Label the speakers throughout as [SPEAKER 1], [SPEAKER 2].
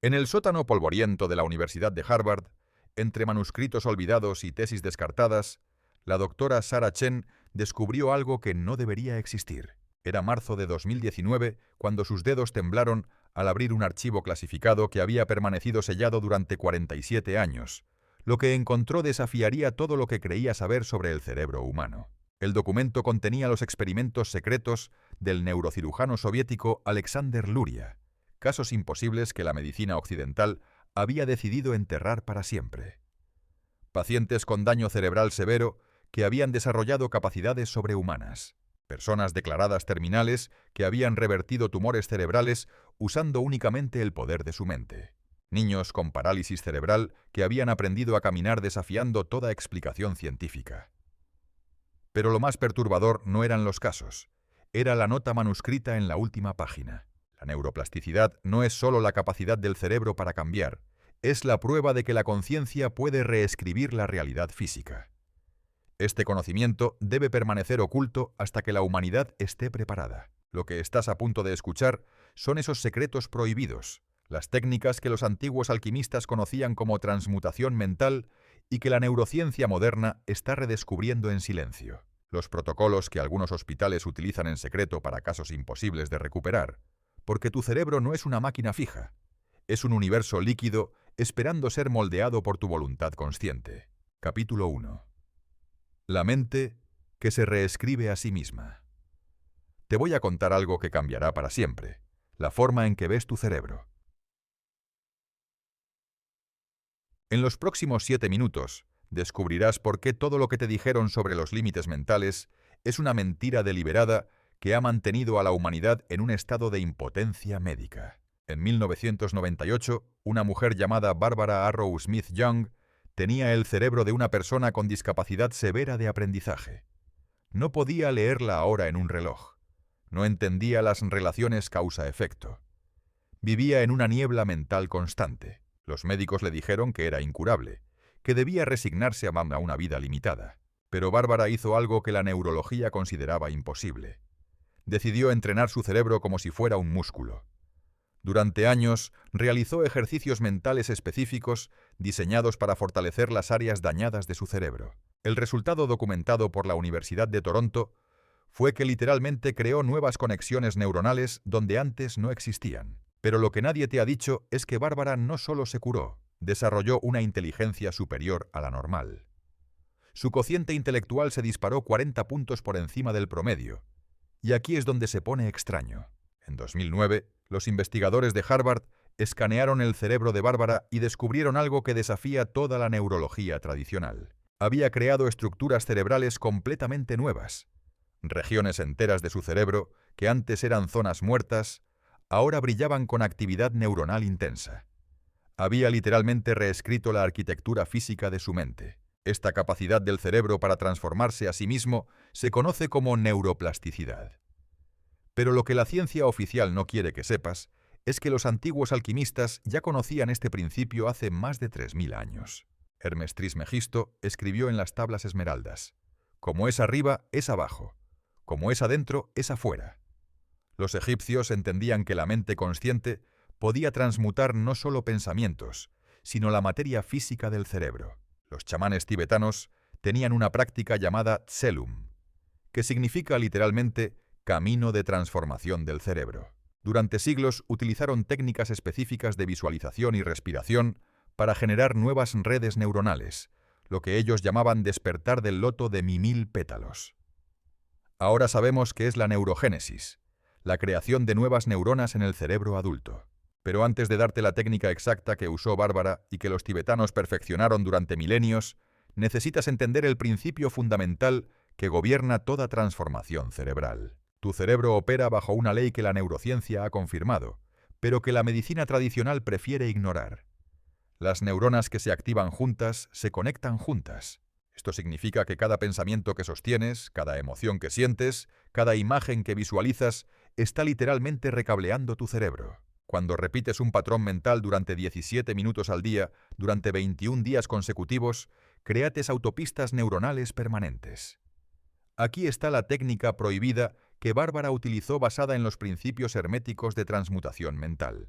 [SPEAKER 1] En el sótano polvoriento de la Universidad de Harvard, entre manuscritos olvidados y tesis descartadas, la doctora Sarah Chen descubrió algo que no debería existir. Era marzo de 2019 cuando sus dedos temblaron al abrir un archivo clasificado que había permanecido sellado durante 47 años. Lo que encontró desafiaría todo lo que creía saber sobre el cerebro humano. El documento contenía los experimentos secretos del neurocirujano soviético Alexander Luria, casos imposibles que la medicina occidental había decidido enterrar para siempre. Pacientes con daño cerebral severo que habían desarrollado capacidades sobrehumanas. Personas declaradas terminales que habían revertido tumores cerebrales usando únicamente el poder de su mente. Niños con parálisis cerebral que habían aprendido a caminar desafiando toda explicación científica. Pero lo más perturbador no eran los casos, era la nota manuscrita en la última página. La neuroplasticidad no es solo la capacidad del cerebro para cambiar, es la prueba de que la conciencia puede reescribir la realidad física. Este conocimiento debe permanecer oculto hasta que la humanidad esté preparada. Lo que estás a punto de escuchar son esos secretos prohibidos, las técnicas que los antiguos alquimistas conocían como transmutación mental y que la neurociencia moderna está redescubriendo en silencio. Los protocolos que algunos hospitales utilizan en secreto para casos imposibles de recuperar. Porque tu cerebro no es una máquina fija, es un universo líquido esperando ser moldeado por tu voluntad consciente. Capítulo 1. La mente que se reescribe a sí misma. Te voy a contar algo que cambiará para siempre, la forma en que ves tu cerebro. En los próximos 7 minutos, descubrirás por qué todo lo que te dijeron sobre los límites mentales es una mentira deliberada que ha mantenido a la humanidad en un estado de impotencia médica. En 1998, una mujer llamada Barbara Arrow Smith Young tenía el cerebro de una persona con discapacidad severa de aprendizaje. No podía leer la hora en un reloj. No entendía las relaciones causa-efecto. Vivía en una niebla mental constante. Los médicos le dijeron que era incurable, que debía resignarse a una vida limitada. Pero Bárbara hizo algo que la neurología consideraba imposible. Decidió entrenar su cerebro como si fuera un músculo. Durante años, realizó ejercicios mentales específicos diseñados para fortalecer las áreas dañadas de su cerebro. El resultado documentado por la Universidad de Toronto fue que literalmente creó nuevas conexiones neuronales donde antes no existían. Pero lo que nadie te ha dicho es que Bárbara no solo se curó, desarrolló una inteligencia superior a la normal. Su cociente intelectual se disparó 40 puntos por encima del promedio. Y aquí es donde se pone extraño. En 2009, los investigadores de Harvard escanearon el cerebro de Bárbara y descubrieron algo que desafía toda la neurología tradicional. Había creado estructuras cerebrales completamente nuevas. Regiones enteras de su cerebro, que antes eran zonas muertas, ahora brillaban con actividad neuronal intensa. Había literalmente reescrito la arquitectura física de su mente. Esta capacidad del cerebro para transformarse a sí mismo se conoce como neuroplasticidad. Pero lo que la ciencia oficial no quiere que sepas es que los antiguos alquimistas ya conocían este principio hace más de 3000 años. Hermes Trismegisto escribió en las tablas esmeraldas: como es arriba, es abajo; como es adentro, es afuera. Los egipcios entendían que la mente consciente podía transmutar no solo pensamientos, sino la materia física del cerebro. Los chamanes tibetanos tenían una práctica llamada Tselum, que significa literalmente camino de transformación del cerebro. Durante siglos utilizaron técnicas específicas de visualización y respiración para generar nuevas redes neuronales, lo que ellos llamaban despertar del loto de 1000 pétalos. Ahora sabemos que es la neurogénesis, la creación de nuevas neuronas en el cerebro adulto. Pero antes de darte la técnica exacta que usó Bárbara y que los tibetanos perfeccionaron durante milenios, necesitas entender el principio fundamental que gobierna toda transformación cerebral. Tu cerebro opera bajo una ley que la neurociencia ha confirmado, pero que la medicina tradicional prefiere ignorar. Las neuronas que se activan juntas se conectan juntas. Esto significa que cada pensamiento que sostienes, cada emoción que sientes, cada imagen que visualizas, está literalmente recableando tu cerebro. Cuando repites un patrón mental durante 17 minutos al día, durante 21 días consecutivos, creates autopistas neuronales permanentes. Aquí está la técnica prohibida que Bárbara utilizó basada en los principios herméticos de transmutación mental.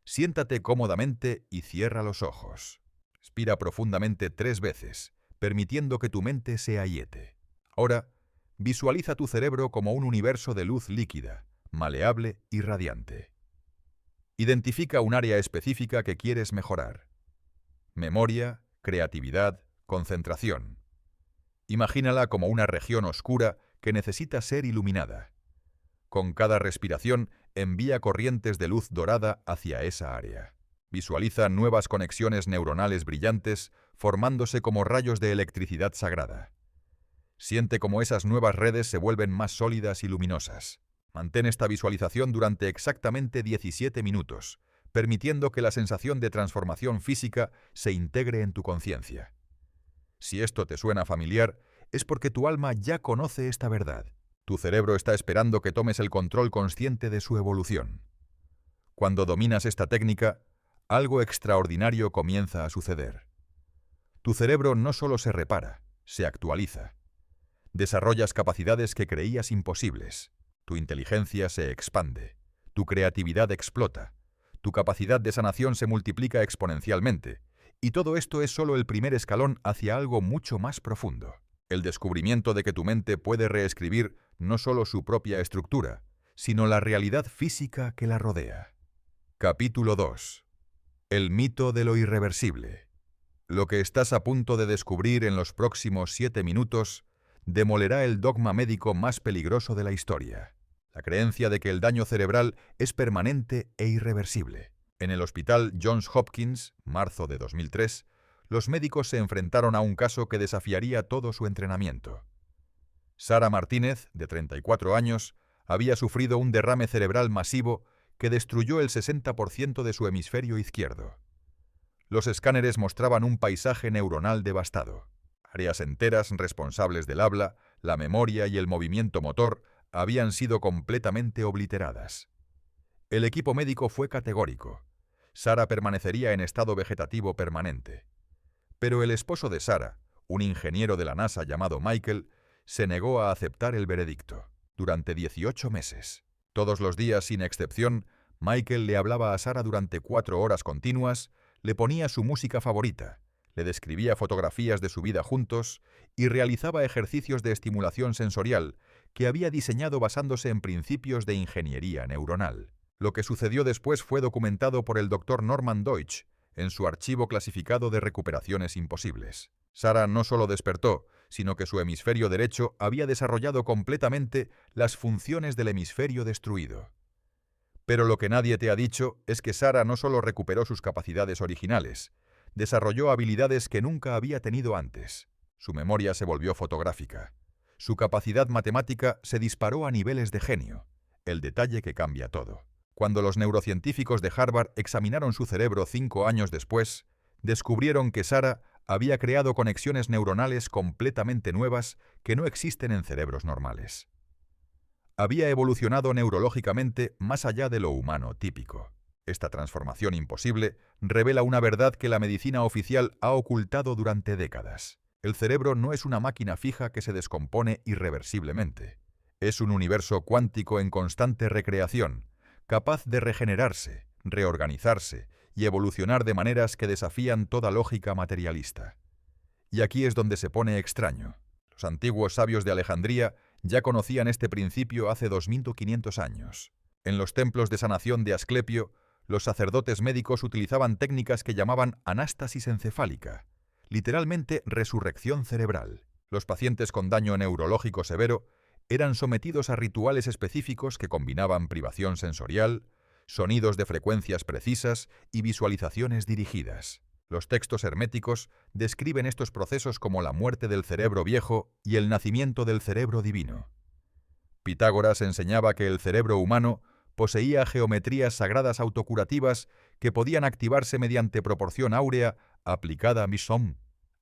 [SPEAKER 1] Siéntate cómodamente y cierra los ojos. Respira profundamente 3 veces, permitiendo que tu mente se aquiete. Ahora, visualiza tu cerebro como un universo de luz líquida, maleable y radiante. Identifica un área específica que quieres mejorar. Memoria, creatividad, concentración. Imagínala como una región oscura que necesita ser iluminada. Con cada respiración, envía corrientes de luz dorada hacia esa área. Visualiza nuevas conexiones neuronales brillantes formándose como rayos de electricidad sagrada. Siente cómo esas nuevas redes se vuelven más sólidas y luminosas. Mantén esta visualización durante exactamente 17 minutos, permitiendo que la sensación de transformación física se integre en tu conciencia. Si esto te suena familiar, es porque tu alma ya conoce esta verdad. Tu cerebro está esperando que tomes el control consciente de su evolución. Cuando dominas esta técnica, algo extraordinario comienza a suceder. Tu cerebro no solo se repara, se actualiza. Desarrollas capacidades que creías imposibles. Tu inteligencia se expande. Tu creatividad explota. Tu capacidad de sanación se multiplica exponencialmente. Y todo esto es solo el primer escalón hacia algo mucho más profundo. El descubrimiento de que tu mente puede reescribir no solo su propia estructura, sino la realidad física que la rodea. Capítulo 2. El mito de lo irreversible. Lo que estás a punto de descubrir en los próximos 7 minutos demolerá el dogma médico más peligroso de la historia, la creencia de que el daño cerebral es permanente e irreversible. En el hospital Johns Hopkins, marzo de 2003, los médicos se enfrentaron a un caso que desafiaría todo su entrenamiento. Sara Martínez, de 34 años, había sufrido un derrame cerebral masivo que destruyó el 60% de su hemisferio izquierdo. Los escáneres mostraban un paisaje neuronal devastado. Áreas enteras responsables del habla, la memoria y el movimiento motor habían sido completamente obliteradas. El equipo médico fue categórico. Sara permanecería en estado vegetativo permanente. Pero el esposo de Sara, un ingeniero de la NASA llamado Michael, se negó a aceptar el veredicto. Durante 18 meses, todos los días sin excepción, Michael le hablaba a Sara durante 4 horas continuas, le ponía su música favorita, le describía fotografías de su vida juntos y realizaba ejercicios de estimulación sensorial que había diseñado basándose en principios de ingeniería neuronal. Lo que sucedió después fue documentado por el Dr. Norman Deutsch en su archivo clasificado de recuperaciones imposibles. Sara no solo despertó, sino que su hemisferio derecho había desarrollado completamente las funciones del hemisferio destruido. Pero lo que nadie te ha dicho es que Sara no solo recuperó sus capacidades originales, desarrolló habilidades que nunca había tenido antes. Su memoria se volvió fotográfica. Su capacidad matemática se disparó a niveles de genio, el detalle que cambia todo. Cuando los neurocientíficos de Harvard examinaron su cerebro 5 años después, descubrieron que Sara había creado conexiones neuronales completamente nuevas que no existen en cerebros normales. Había evolucionado neurológicamente más allá de lo humano típico. Esta transformación imposible revela una verdad que la medicina oficial ha ocultado durante décadas. El cerebro no es una máquina fija que se descompone irreversiblemente. Es un universo cuántico en constante recreación, capaz de regenerarse, reorganizarse y evolucionar de maneras que desafían toda lógica materialista. Y aquí es donde se pone extraño. Los antiguos sabios de Alejandría ya conocían este principio hace 2500 años. En los templos de sanación de Asclepio, los sacerdotes médicos utilizaban técnicas que llamaban anástasis encefálica, literalmente resurrección cerebral. Los pacientes con daño neurológico severo eran sometidos a rituales específicos que combinaban privación sensorial, sonidos de frecuencias precisas y visualizaciones dirigidas. Los textos herméticos describen estos procesos como la muerte del cerebro viejo y el nacimiento del cerebro divino. Pitágoras enseñaba que el cerebro humano poseía geometrías sagradas autocurativas que podían activarse mediante proporción áurea aplicada a Mishom,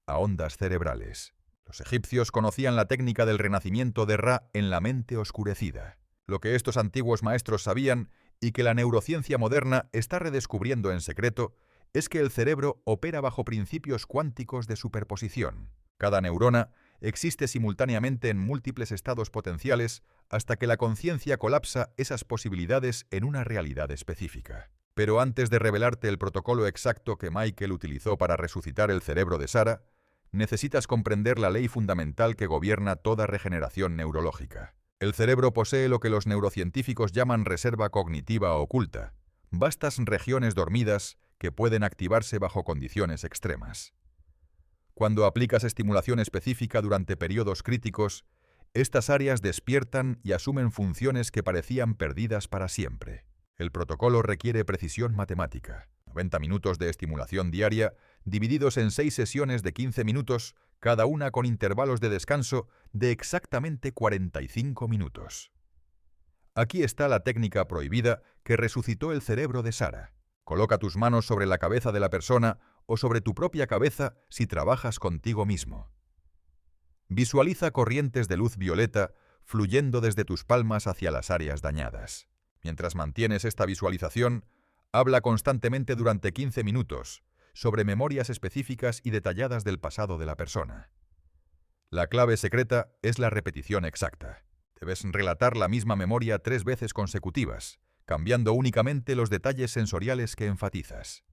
[SPEAKER 1] a ondas cerebrales. Los egipcios conocían la técnica del renacimiento de Ra en la mente oscurecida. Lo que estos antiguos maestros sabían y que la neurociencia moderna está redescubriendo en secreto es que el cerebro opera bajo principios cuánticos de superposición. Cada neurona existe simultáneamente en múltiples estados potenciales hasta que la conciencia colapsa esas posibilidades en una realidad específica. Pero antes de revelarte el protocolo exacto que Michael utilizó para resucitar el cerebro de Sarah, necesitas comprender la ley fundamental que gobierna toda regeneración neurológica. El cerebro posee lo que los neurocientíficos llaman reserva cognitiva oculta, vastas regiones dormidas que pueden activarse bajo condiciones extremas. Cuando aplicas estimulación específica durante periodos críticos, estas áreas despiertan y asumen funciones que parecían perdidas para siempre. El protocolo requiere precisión matemática. 90 minutos de estimulación diaria, divididos en 6 sesiones de 15 minutos, cada una con intervalos de descanso de exactamente 45 minutos. Aquí está la técnica prohibida que resucitó el cerebro de Sarah. Coloca tus manos sobre la cabeza de la persona o sobre tu propia cabeza si trabajas contigo mismo. Visualiza corrientes de luz violeta fluyendo desde tus palmas hacia las áreas dañadas. Mientras mantienes esta visualización, habla constantemente durante 15 minutos sobre memorias específicas y detalladas del pasado de la persona. La clave secreta es la repetición exacta. Debes relatar la misma memoria 3 veces consecutivas, cambiando únicamente los detalles sensoriales que enfatizas.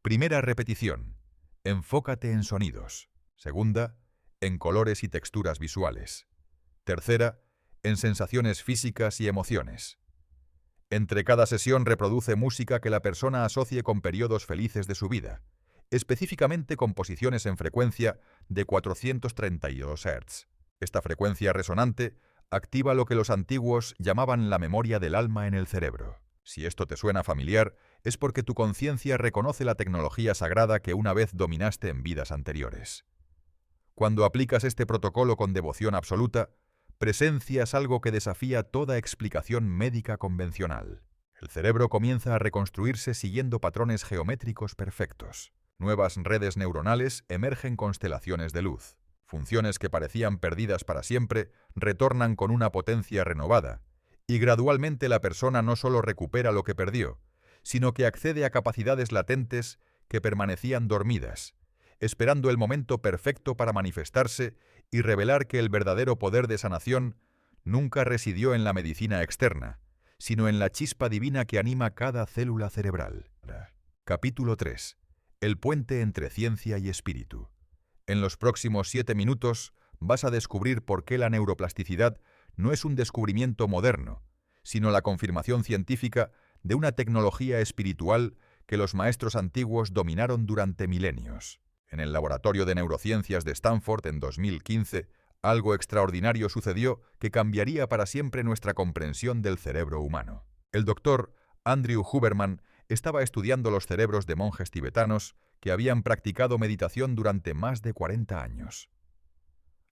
[SPEAKER 1] Primera repetición. Enfócate en sonidos. Segunda, en colores y texturas visuales. Tercera, en sensaciones físicas y emociones. Entre cada sesión reproduce música que la persona asocie con periodos felices de su vida, específicamente composiciones en frecuencia de 432 Hz. Esta frecuencia resonante activa lo que los antiguos llamaban la memoria del alma en el cerebro. Si esto te suena familiar, es porque tu conciencia reconoce la tecnología sagrada que una vez dominaste en vidas anteriores. Cuando aplicas este protocolo con devoción absoluta, presencias algo que desafía toda explicación médica convencional. El cerebro comienza a reconstruirse siguiendo patrones geométricos perfectos. Nuevas redes neuronales emergen constelaciones de luz. Funciones que parecían perdidas para siempre retornan con una potencia renovada, y gradualmente la persona no solo recupera lo que perdió, sino que accede a capacidades latentes que permanecían dormidas, esperando el momento perfecto para manifestarse y revelar que el verdadero poder de sanación nunca residió en la medicina externa, sino en la chispa divina que anima cada célula cerebral. Capítulo 3. El puente entre ciencia y espíritu. En los próximos 7 minutos vas a descubrir por qué la neuroplasticidad no es un descubrimiento moderno, sino la confirmación científica de una tecnología espiritual que los maestros antiguos dominaron durante milenios. En el Laboratorio de Neurociencias de Stanford en 2015, algo extraordinario sucedió que cambiaría para siempre nuestra comprensión del cerebro humano. El doctor Andrew Huberman estaba estudiando los cerebros de monjes tibetanos que habían practicado meditación durante más de 40 años.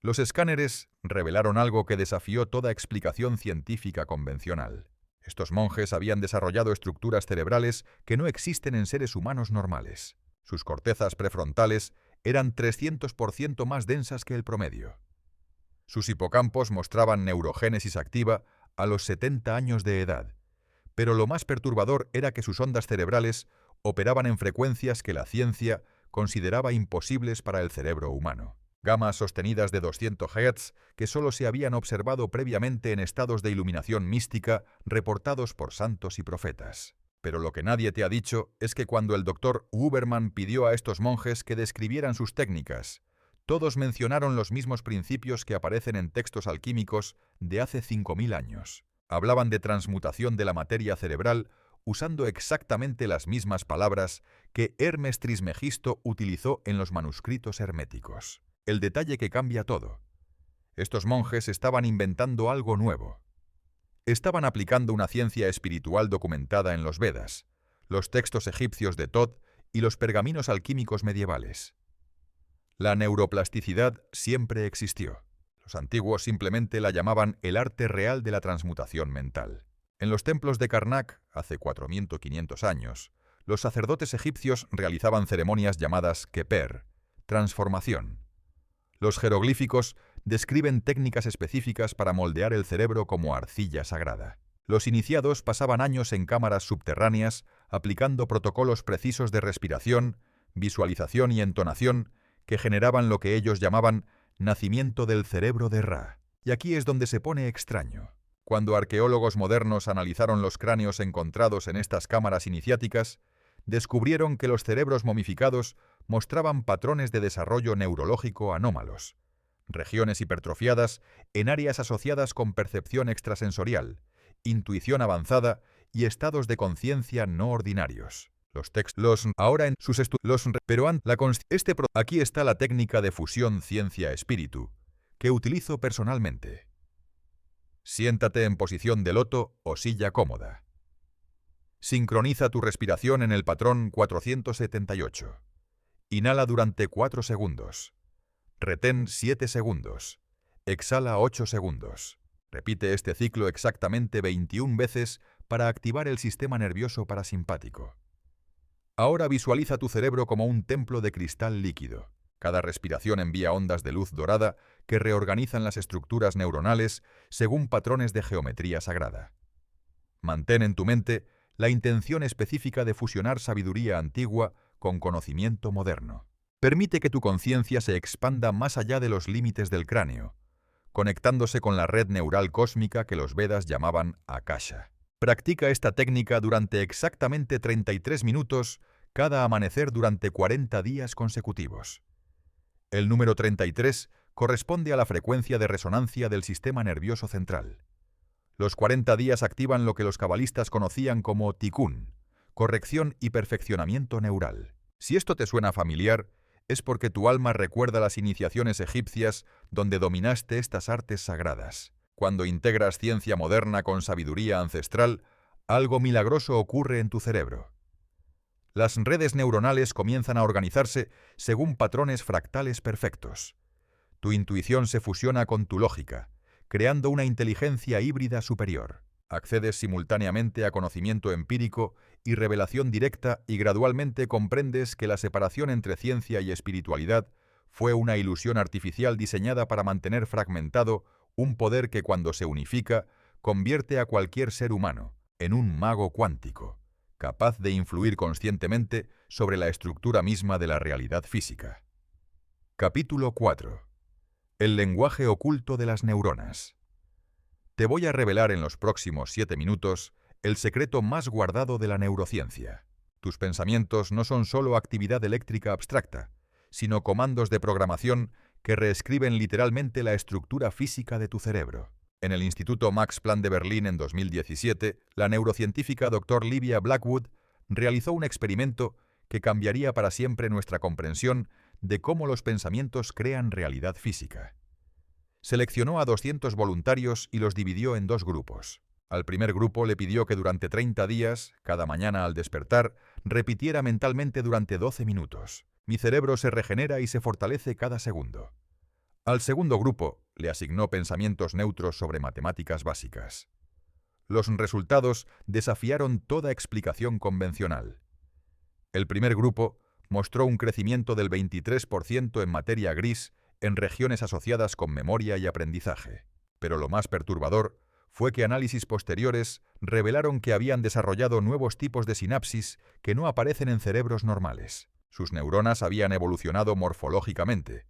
[SPEAKER 1] Los escáneres revelaron algo que desafió toda explicación científica convencional. Estos monjes habían desarrollado estructuras cerebrales que no existen en seres humanos normales. Sus cortezas prefrontales eran 300% más densas que el promedio. Sus hipocampos mostraban neurogénesis activa a los 70 años de edad, pero lo más perturbador era que sus ondas cerebrales operaban en frecuencias que la ciencia consideraba imposibles para el cerebro humano. Gamas sostenidas de 200 Hz que solo se habían observado previamente en estados de iluminación mística reportados por santos y profetas. Pero lo que nadie te ha dicho es que cuando el doctor Huberman pidió a estos monjes que describieran sus técnicas, todos mencionaron los mismos principios que aparecen en textos alquímicos de hace 5000 años. Hablaban de transmutación de la materia cerebral usando exactamente las mismas palabras que Hermes Trismegisto utilizó en los manuscritos herméticos. El detalle que cambia todo. Estos monjes estaban inventando algo nuevo. Estaban aplicando una ciencia espiritual documentada en los Vedas, los textos egipcios de Thoth y los pergaminos alquímicos medievales. La neuroplasticidad siempre existió. Los antiguos simplemente la llamaban el arte real de la transmutación mental. En los templos de Karnak, hace 4500 años, los sacerdotes egipcios realizaban ceremonias llamadas Keper, transformación. Los jeroglíficos describen técnicas específicas para moldear el cerebro como arcilla sagrada. Los iniciados pasaban años en cámaras subterráneas aplicando protocolos precisos de respiración, visualización y entonación que generaban lo que ellos llamaban nacimiento del cerebro de Ra. Y aquí es donde se pone extraño. Cuando arqueólogos modernos analizaron los cráneos encontrados en estas cámaras iniciáticas, descubrieron que los cerebros momificados mostraban patrones de desarrollo neurológico anómalos, regiones hipertrofiadas en áreas asociadas con percepción extrasensorial, intuición avanzada y estados de conciencia no ordinarios. Los textos ahora en sus estudios, pero aquí está la técnica de fusión ciencia-espíritu, que utilizo personalmente. Siéntate en posición de loto o silla cómoda. Sincroniza tu respiración en el patrón 478. Inhala durante 4 segundos. Retén 7 segundos. Exhala 8 segundos. Repite este ciclo exactamente 21 veces para activar el sistema nervioso parasimpático. Ahora visualiza tu cerebro como un templo de cristal líquido. Cada respiración envía ondas de luz dorada que reorganizan las estructuras neuronales según patrones de geometría sagrada. Mantén en tu mente la intención específica de fusionar sabiduría antigua con conocimiento moderno. Permite que tu conciencia se expanda más allá de los límites del cráneo, conectándose con la red neural cósmica que los Vedas llamaban Akasha. Practica esta técnica durante exactamente 33 minutos cada amanecer durante 40 días consecutivos. El número 33 corresponde a la frecuencia de resonancia del sistema nervioso central. Los 40 días activan lo que los cabalistas conocían como tikkun, corrección y perfeccionamiento neural. Si esto te suena familiar, es porque tu alma recuerda las iniciaciones egipcias donde dominaste estas artes sagradas. Cuando integras ciencia moderna con sabiduría ancestral, algo milagroso ocurre en tu cerebro. Las redes neuronales comienzan a organizarse según patrones fractales perfectos. Tu intuición se fusiona con tu lógica, creando una inteligencia híbrida superior. Accedes simultáneamente a conocimiento empírico y revelación directa y gradualmente comprendes que la separación entre ciencia y espiritualidad fue una ilusión artificial diseñada para mantener fragmentado un poder que cuando se unifica convierte a cualquier ser humano en un mago cuántico, capaz de influir conscientemente sobre la estructura misma de la realidad física. Capítulo 4. El lenguaje oculto de las neuronas. Te voy a revelar en los próximos 7 minutos el secreto más guardado de la neurociencia. Tus pensamientos no son solo actividad eléctrica abstracta, sino comandos de programación que reescriben literalmente la estructura física de tu cerebro. En el Instituto Max Planck de Berlín en 2017, la neurocientífica Dr. Livia Blackwood realizó un experimento que cambiaría para siempre nuestra comprensión de cómo los pensamientos crean realidad física. Seleccionó a 200 voluntarios y los dividió en 2 grupos. Al primer grupo le pidió que durante 30 días, cada mañana al despertar, repitiera mentalmente durante 12 minutos. Mi cerebro se regenera y se fortalece cada segundo. Al segundo grupo le asignó pensamientos neutros sobre matemáticas básicas. Los resultados desafiaron toda explicación convencional. El primer grupo mostró un crecimiento del 23% en materia gris en regiones asociadas con memoria y aprendizaje. Pero lo más perturbador fue que análisis posteriores revelaron que habían desarrollado nuevos tipos de sinapsis que no aparecen en cerebros normales. Sus neuronas habían evolucionado morfológicamente.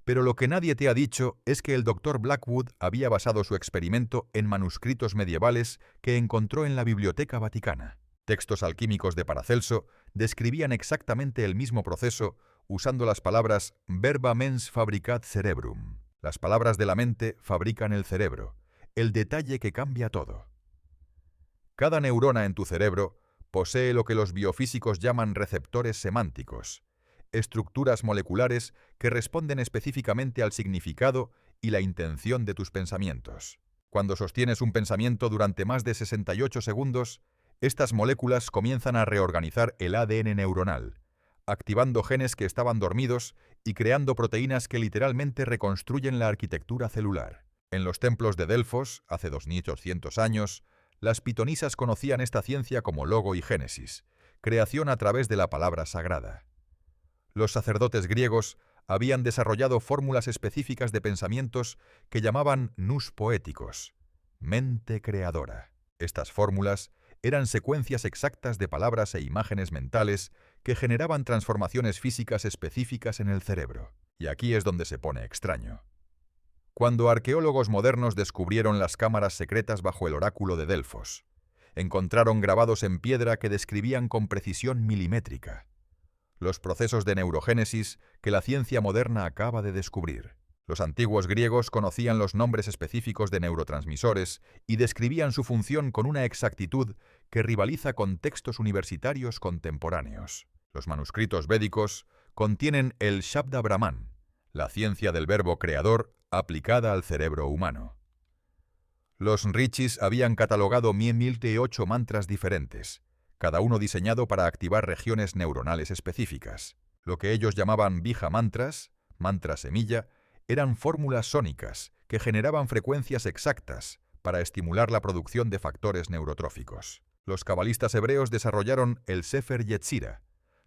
[SPEAKER 1] Pero lo que nadie te ha dicho es que el Dr. Blackwood había basado su experimento en manuscritos medievales que encontró en la Biblioteca Vaticana. Textos alquímicos de Paracelso describían exactamente el mismo proceso usando las palabras verba mens fabricat cerebrum. Las palabras de la mente fabrican el cerebro, el detalle que cambia todo. Cada neurona en tu cerebro posee lo que los biofísicos llaman receptores semánticos, estructuras moleculares que responden específicamente al significado y la intención de tus pensamientos. Cuando sostienes un pensamiento durante más de 68 segundos, estas moléculas comienzan a reorganizar el ADN neuronal, activando genes que estaban dormidos y creando proteínas que literalmente reconstruyen la arquitectura celular. En los templos de Delfos, hace 2800 años, las pitonisas conocían esta ciencia como logo y génesis, creación a través de la palabra sagrada. Los sacerdotes griegos habían desarrollado fórmulas específicas de pensamientos que llamaban nous poéticos, mente creadora. Estas fórmulas eran secuencias exactas de palabras e imágenes mentales que generaban transformaciones físicas específicas en el cerebro. Y aquí es donde se pone extraño. Cuando arqueólogos modernos descubrieron las cámaras secretas bajo el oráculo de Delfos, encontraron grabados en piedra que describían con precisión milimétrica los procesos de neurogénesis que la ciencia moderna acaba de descubrir. Los antiguos griegos conocían los nombres específicos de neurotransmisores y describían su función con una exactitud que rivaliza con textos universitarios contemporáneos. Los manuscritos védicos contienen el Shabda Brahman, la ciencia del verbo creador aplicada al cerebro humano. Los rishis habían catalogado 1008 mantras diferentes, cada uno diseñado para activar regiones neuronales específicas. Lo que ellos llamaban bija mantras, mantra semilla, eran fórmulas sónicas que generaban frecuencias exactas para estimular la producción de factores neurotróficos. Los cabalistas hebreos desarrollaron el Sefer Yetzira,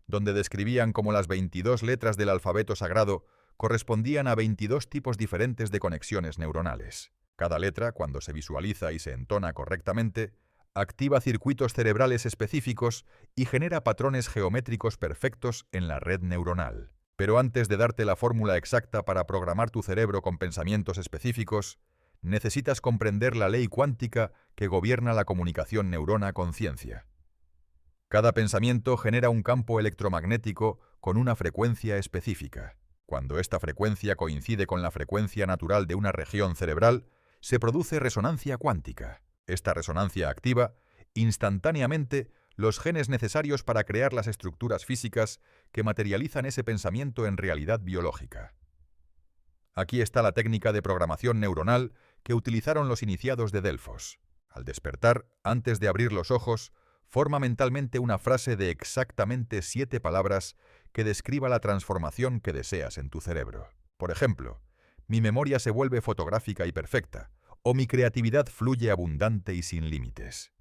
[SPEAKER 1] donde describían cómo las 22 letras del alfabeto sagrado correspondían a 22 tipos diferentes de conexiones neuronales. Cada letra, cuando se visualiza y se entona correctamente, activa circuitos cerebrales específicos y genera patrones geométricos perfectos en la red neuronal. Pero antes de darte la fórmula exacta para programar tu cerebro con pensamientos específicos, necesitas comprender la ley cuántica que gobierna la comunicación neurona-conciencia. Cada pensamiento genera un campo electromagnético con una frecuencia específica. Cuando esta frecuencia coincide con la frecuencia natural de una región cerebral, se produce resonancia cuántica. Esta resonancia activa instantáneamente los genes necesarios para crear las estructuras físicas que materializan ese pensamiento en realidad biológica. Aquí está la técnica de programación neuronal que utilizaron los iniciados de Delfos. Al despertar, antes de abrir los ojos, forma mentalmente una frase de exactamente 7 palabras que describa la transformación que deseas en tu cerebro. Por ejemplo, mi memoria se vuelve fotográfica y perfecta, o mi creatividad fluye abundante y sin límites.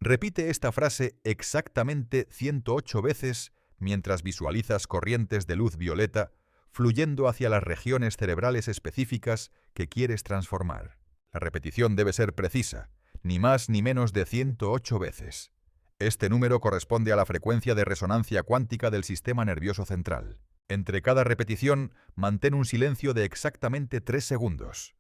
[SPEAKER 1] Repite esta frase exactamente 108 veces mientras visualizas corrientes de luz violeta fluyendo hacia las regiones cerebrales específicas que quieres transformar. La repetición debe ser precisa, ni más ni menos de 108 veces. Este número corresponde a la frecuencia de resonancia cuántica del sistema nervioso central. Entre cada repetición, mantén un silencio de exactamente 3 segundos.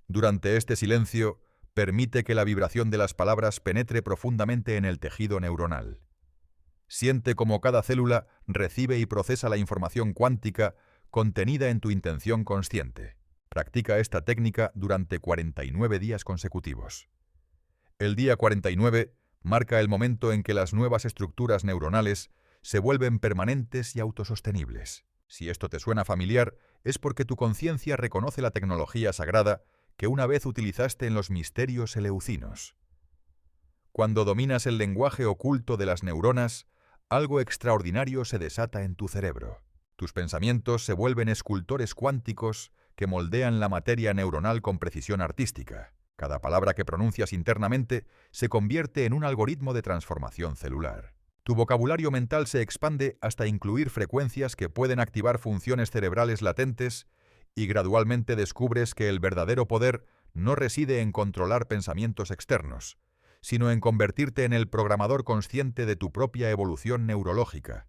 [SPEAKER 1] Durante este silencio, permite que la vibración de las palabras penetre profundamente en el tejido neuronal. Siente cómo cada célula recibe y procesa la información cuántica contenida en tu intención consciente. Practica esta técnica durante 49 días consecutivos. El día 49 marca el momento en que las nuevas estructuras neuronales se vuelven permanentes y autosostenibles. Si esto te suena familiar, es porque tu conciencia reconoce la tecnología sagrada que una vez utilizaste en los misterios eleucinos. Cuando dominas el lenguaje oculto de las neuronas, algo extraordinario se desata en tu cerebro. Tus pensamientos se vuelven escultores cuánticos que moldean la materia neuronal con precisión artística. Cada palabra que pronuncias internamente se convierte en un algoritmo de transformación celular. Tu vocabulario mental se expande hasta incluir frecuencias que pueden activar funciones cerebrales latentes y gradualmente descubres que el verdadero poder no reside en controlar pensamientos externos, sino en convertirte en el programador consciente de tu propia evolución neurológica,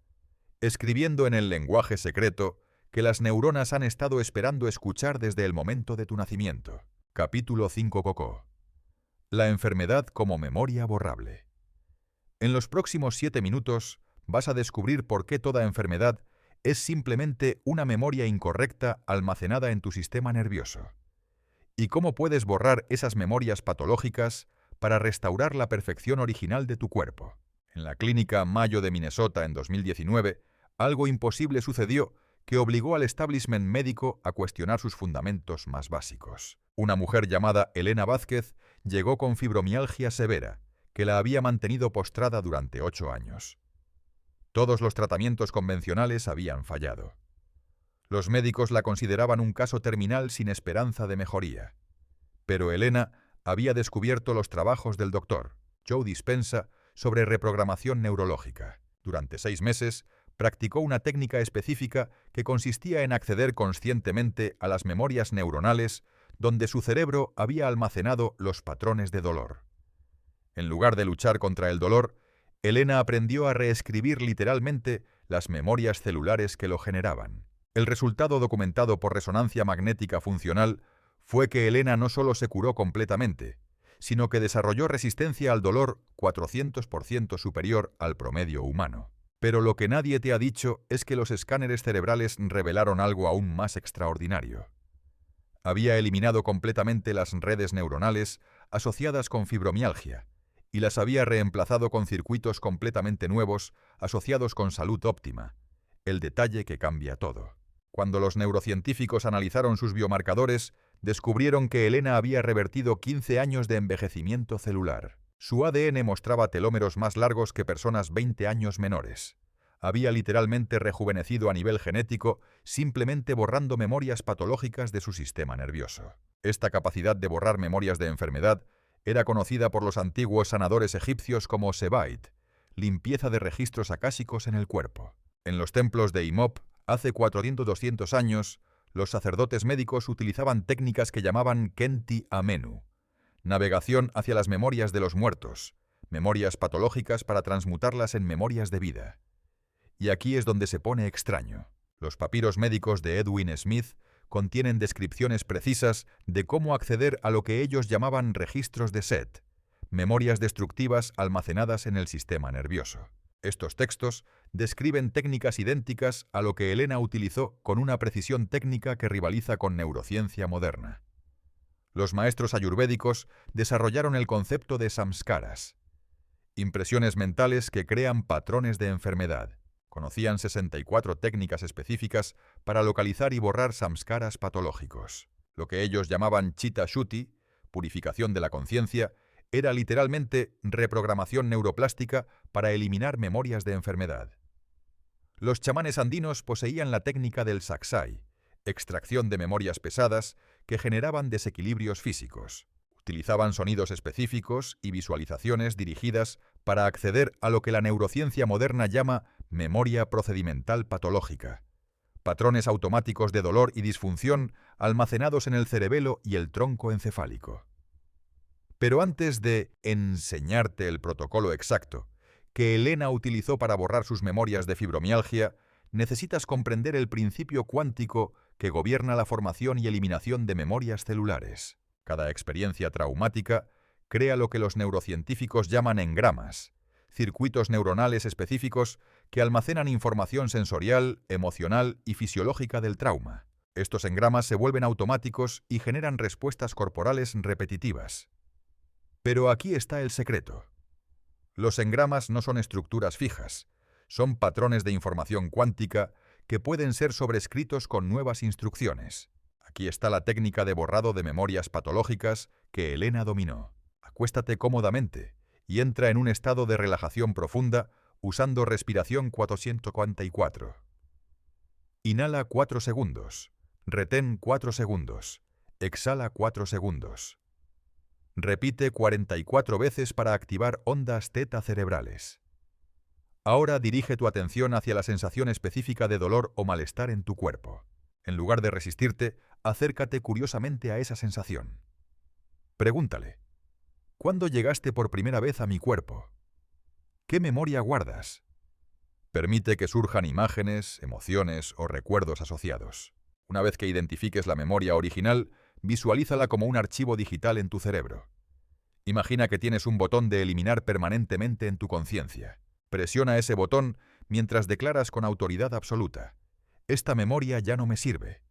[SPEAKER 1] escribiendo en el lenguaje secreto que las neuronas han estado esperando escuchar desde el momento de tu nacimiento. Capítulo 5 Coco. La enfermedad como memoria borrable. En los próximos 7 minutos vas a descubrir por qué toda enfermedad es simplemente una memoria incorrecta almacenada en tu sistema nervioso, y cómo puedes borrar esas memorias patológicas para restaurar la perfección original de tu cuerpo. En la clínica Mayo de Minnesota en 2019, algo imposible sucedió que obligó al establishment médico a cuestionar sus fundamentos más básicos. Una mujer llamada Elena Vázquez llegó con fibromialgia severa, que la había mantenido postrada durante 8 años. Todos los tratamientos convencionales habían fallado. Los médicos la consideraban un caso terminal sin esperanza de mejoría. Pero Elena había descubierto los trabajos del doctor Joe Dispenza sobre reprogramación neurológica. Durante 6 meses, practicó una técnica específica que consistía en acceder conscientemente a las memorias neuronales donde su cerebro había almacenado los patrones de dolor. En lugar de luchar contra el dolor, Elena aprendió a reescribir literalmente las memorias celulares que lo generaban. El resultado documentado por resonancia magnética funcional fue que Elena no solo se curó completamente, sino que desarrolló resistencia al dolor 400% superior al promedio humano. Pero lo que nadie te ha dicho es que los escáneres cerebrales revelaron algo aún más extraordinario. Había eliminado completamente las redes neuronales asociadas con fibromialgia y las había reemplazado con circuitos completamente nuevos asociados con salud óptima, el detalle que cambia todo. Cuando los neurocientíficos analizaron sus biomarcadores, descubrieron que Elena había revertido 15 años de envejecimiento celular. Su ADN mostraba telómeros más largos que personas 20 años menores. Había literalmente rejuvenecido a nivel genético simplemente borrando memorias patológicas de su sistema nervioso. Esta capacidad de borrar memorias de enfermedad era conocida por los antiguos sanadores egipcios como Sebait, limpieza de registros acásicos en el cuerpo. En los templos de Imhotep, hace 400-200 años, los sacerdotes médicos utilizaban técnicas que llamaban Kenti Amenu, navegación hacia las memorias de los muertos, memorias patológicas para transmutarlas en memorias de vida. Y aquí es donde se pone extraño. Los papiros médicos de Edwin Smith contienen descripciones precisas de cómo acceder a lo que ellos llamaban registros de Set, memorias destructivas almacenadas en el sistema nervioso. Estos textos describen técnicas idénticas a lo que Elena utilizó con una precisión técnica que rivaliza con neurociencia moderna. Los maestros ayurvédicos desarrollaron el concepto de samskaras, impresiones mentales que crean patrones de enfermedad. Conocían 64 técnicas específicas para localizar y borrar samskaras patológicos. Lo que ellos llamaban chitta shuddhi, purificación de la conciencia, era literalmente reprogramación neuroplástica para eliminar memorias de enfermedad. Los chamanes andinos poseían la técnica del saksai, extracción de memorias pesadas que generaban desequilibrios físicos. Utilizaban sonidos específicos y visualizaciones dirigidas para acceder a lo que la neurociencia moderna llama memoria procedimental patológica, patrones automáticos de dolor y disfunción almacenados en el cerebelo y el tronco encefálico. Pero antes de enseñarte el protocolo exacto que Elena utilizó para borrar sus memorias de fibromialgia, necesitas comprender el principio cuántico que gobierna la formación y eliminación de memorias celulares. Cada experiencia traumática crea lo que los neurocientíficos llaman engramas, circuitos neuronales específicos que almacenan información sensorial, emocional y fisiológica del trauma. Estos engramas se vuelven automáticos y generan respuestas corporales repetitivas. Pero aquí está el secreto. Los engramas no son estructuras fijas, son patrones de información cuántica que pueden ser sobrescritos con nuevas instrucciones. Aquí está la técnica de borrado de memorias patológicas que Elena dominó. Acuéstate cómodamente y entra en un estado de relajación profunda usando respiración 444. Inhala 4 segundos, retén 4 segundos, exhala 4 segundos. Repite 44 veces para activar ondas teta cerebrales. Ahora dirige tu atención hacia la sensación específica de dolor o malestar en tu cuerpo. En lugar de resistirte, acércate curiosamente a esa sensación. Pregúntale, ¿cuándo llegaste por primera vez a mi cuerpo? ¿Qué memoria guardas? Permite que surjan imágenes, emociones o recuerdos asociados. Una vez que identifiques la memoria original, visualízala como un archivo digital en tu cerebro. Imagina que tienes un botón de eliminar permanentemente en tu conciencia. Presiona ese botón mientras declaras con autoridad absoluta: esta memoria ya no me sirve.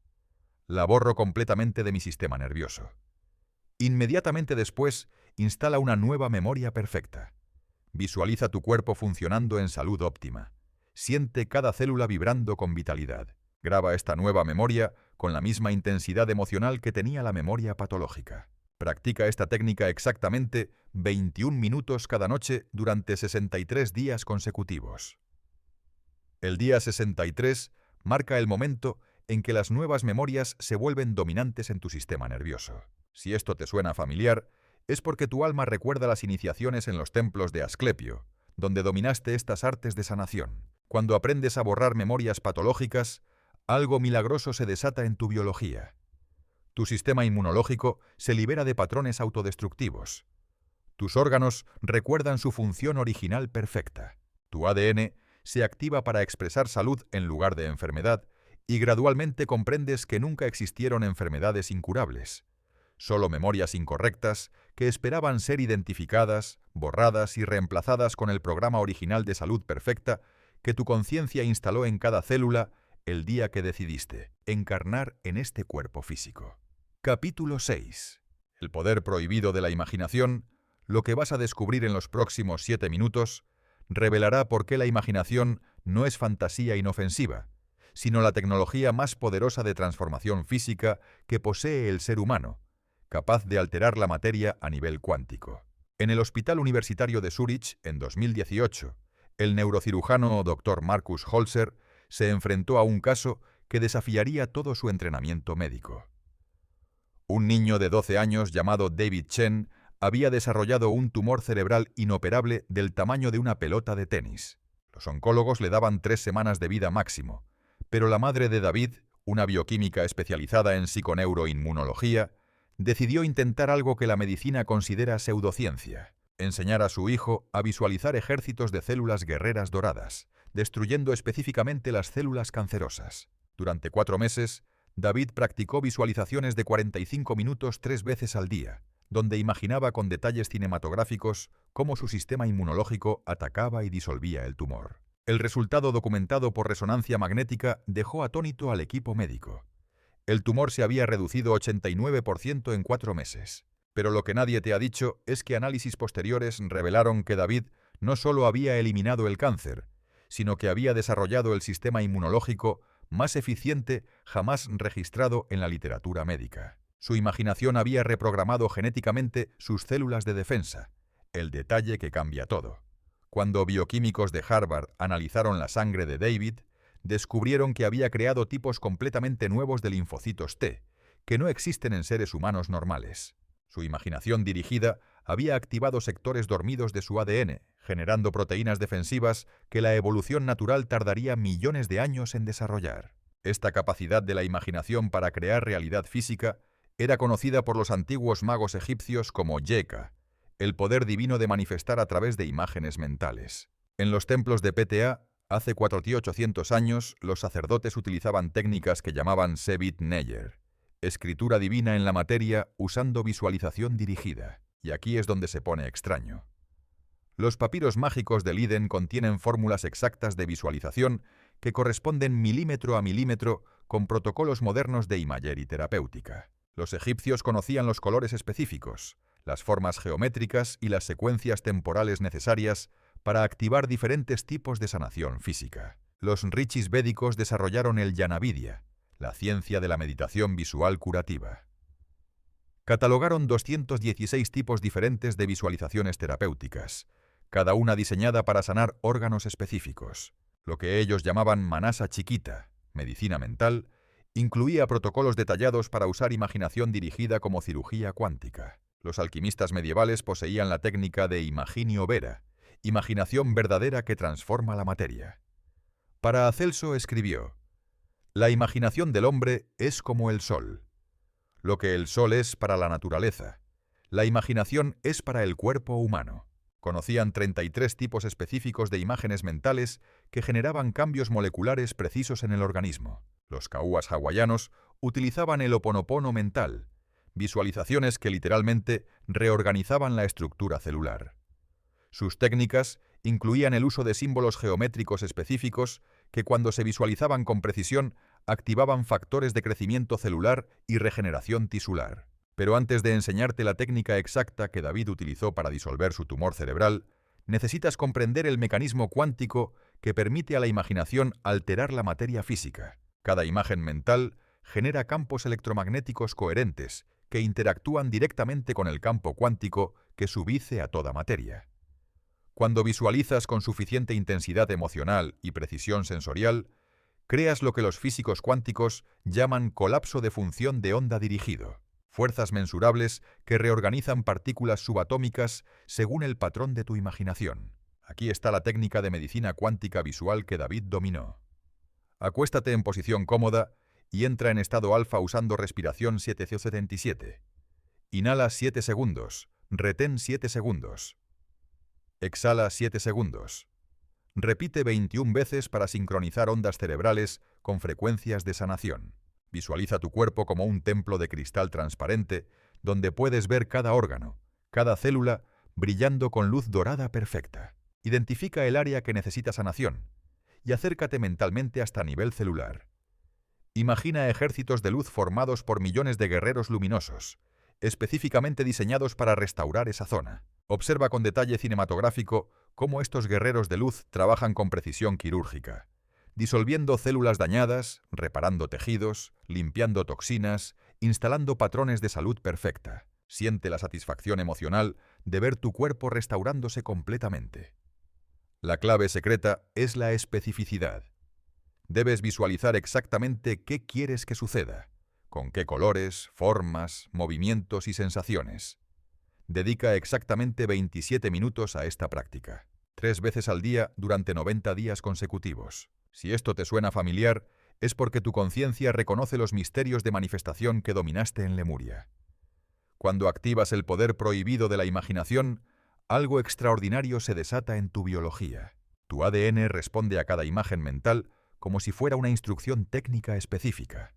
[SPEAKER 1] La borro completamente de mi sistema nervioso. Inmediatamente después, instala una nueva memoria perfecta. Visualiza tu cuerpo funcionando en salud óptima. Siente cada célula vibrando con vitalidad. Graba esta nueva memoria con la misma intensidad emocional que tenía la memoria patológica. Practica esta técnica exactamente 21 minutos cada noche durante 63 días consecutivos. El día 63 marca el momento en que las nuevas memorias se vuelven dominantes en tu sistema nervioso. Si esto te suena familiar, es porque tu alma recuerda las iniciaciones en los templos de Asclepio, donde dominaste estas artes de sanación. Cuando aprendes a borrar memorias patológicas, algo milagroso se desata en tu biología. Tu sistema inmunológico se libera de patrones autodestructivos. Tus órganos recuerdan su función original perfecta. Tu ADN se activa para expresar salud en lugar de enfermedad y gradualmente comprendes que nunca existieron enfermedades incurables, solo memorias incorrectas que esperaban ser identificadas, borradas y reemplazadas con el programa original de salud perfecta que tu conciencia instaló en cada célula el día que decidiste encarnar en este cuerpo físico. Capítulo 6. El poder prohibido de la imaginación, lo que vas a descubrir en los próximos 7 minutos, revelará por qué la imaginación no es fantasía inofensiva, sino la tecnología más poderosa de transformación física que posee el ser humano, capaz de alterar la materia a nivel cuántico. En el Hospital Universitario de Zúrich, en 2018, el neurocirujano Dr. Markus Holzer se enfrentó a un caso que desafiaría todo su entrenamiento médico. Un niño de 12 años llamado David Chen había desarrollado un tumor cerebral inoperable del tamaño de una pelota de tenis. Los oncólogos le daban 3 semanas de vida máximo, pero la madre de David, una bioquímica especializada en psiconeuroinmunología, decidió intentar algo que la medicina considera pseudociencia: enseñar a su hijo a visualizar ejércitos de células guerreras doradas, destruyendo específicamente las células cancerosas. Durante 4 meses, David practicó visualizaciones de 45 minutos 3 veces al día, donde imaginaba con detalles cinematográficos cómo su sistema inmunológico atacaba y disolvía el tumor. El resultado documentado por resonancia magnética dejó atónito al equipo médico. El tumor se había reducido 89% en 4 meses. Pero lo que nadie te ha dicho es que análisis posteriores revelaron que David no solo había eliminado el cáncer, sino que había desarrollado el sistema inmunológico más eficiente jamás registrado en la literatura médica. Su imaginación había reprogramado genéticamente sus células de defensa, el detalle que cambia todo. Cuando bioquímicos de Harvard analizaron la sangre de David, descubrieron que había creado tipos completamente nuevos de linfocitos T, que no existen en seres humanos normales. Su imaginación dirigida había activado sectores dormidos de su ADN, generando proteínas defensivas que la evolución natural tardaría millones de años en desarrollar. Esta capacidad de la imaginación para crear realidad física era conocida por los antiguos magos egipcios como Yeka, el poder divino de manifestar a través de imágenes mentales. En los templos de PTA, hace 4800 años, los sacerdotes utilizaban técnicas que llamaban Sebit Neyer, escritura divina en la materia usando visualización dirigida. Y aquí es donde se pone extraño. Los papiros mágicos de Leiden contienen fórmulas exactas de visualización que corresponden milímetro a milímetro con protocolos modernos de imagery terapéutica. Los egipcios conocían los colores específicos, las formas geométricas y las secuencias temporales necesarias para activar diferentes tipos de sanación física. Los rishis védicos desarrollaron el Jnana-vidya, la ciencia de la meditación visual curativa. Catalogaron 216 tipos diferentes de visualizaciones terapéuticas, cada una diseñada para sanar órganos específicos. Lo que ellos llamaban Manasa Chiquita, medicina mental, incluía protocolos detallados para usar imaginación dirigida como cirugía cuántica. Los alquimistas medievales poseían la técnica de Imaginio Vera, imaginación verdadera que transforma la materia. Paracelso escribió: «La imaginación del hombre es como el sol. Lo que el sol es para la naturaleza, la imaginación es para el cuerpo humano». Conocían 33 tipos específicos de imágenes mentales que generaban cambios moleculares precisos en el organismo. Los kauas hawaianos utilizaban el Ho'oponopono mental, visualizaciones que literalmente reorganizaban la estructura celular. Sus técnicas incluían el uso de símbolos geométricos específicos que, cuando se visualizaban con precisión, activaban factores de crecimiento celular y regeneración tisular. Pero antes de enseñarte la técnica exacta que David utilizó para disolver su tumor cerebral, necesitas comprender el mecanismo cuántico que permite a la imaginación alterar la materia física. Cada imagen mental genera campos electromagnéticos coherentes que interactúan directamente con el campo cuántico que subyace a toda materia. Cuando visualizas con suficiente intensidad emocional y precisión sensorial, creas lo que los físicos cuánticos llaman colapso de función de onda dirigido, fuerzas mensurables que reorganizan partículas subatómicas según el patrón de tu imaginación. Aquí está la técnica de medicina cuántica visual que David dominó. Acuéstate en posición cómoda y entra en estado alfa usando respiración 7C77. Inhala 7 segundos, retén 7 segundos. Exhala 7 segundos. Repite 21 veces para sincronizar ondas cerebrales con frecuencias de sanación. Visualiza tu cuerpo como un templo de cristal transparente donde puedes ver cada órgano, cada célula, brillando con luz dorada perfecta. Identifica el área que necesita sanación y acércate mentalmente hasta nivel celular. Imagina ejércitos de luz formados por millones de guerreros luminosos, específicamente diseñados para restaurar esa zona. Observa con detalle cinematográfico cómo estos guerreros de luz trabajan con precisión quirúrgica, disolviendo células dañadas, reparando tejidos, limpiando toxinas, instalando patrones de salud perfecta. Siente la satisfacción emocional de ver tu cuerpo restaurándose completamente. La clave secreta es la especificidad. Debes visualizar exactamente qué quieres que suceda, con qué colores, formas, movimientos y sensaciones. Dedica exactamente 27 minutos a esta práctica, 3 veces al día durante 90 días consecutivos. Si esto te suena familiar, es porque tu conciencia reconoce los misterios de manifestación que dominaste en Lemuria. Cuando activas el poder prohibido de la imaginación, algo extraordinario se desata en tu biología. Tu ADN responde a cada imagen mental como si fuera una instrucción técnica específica.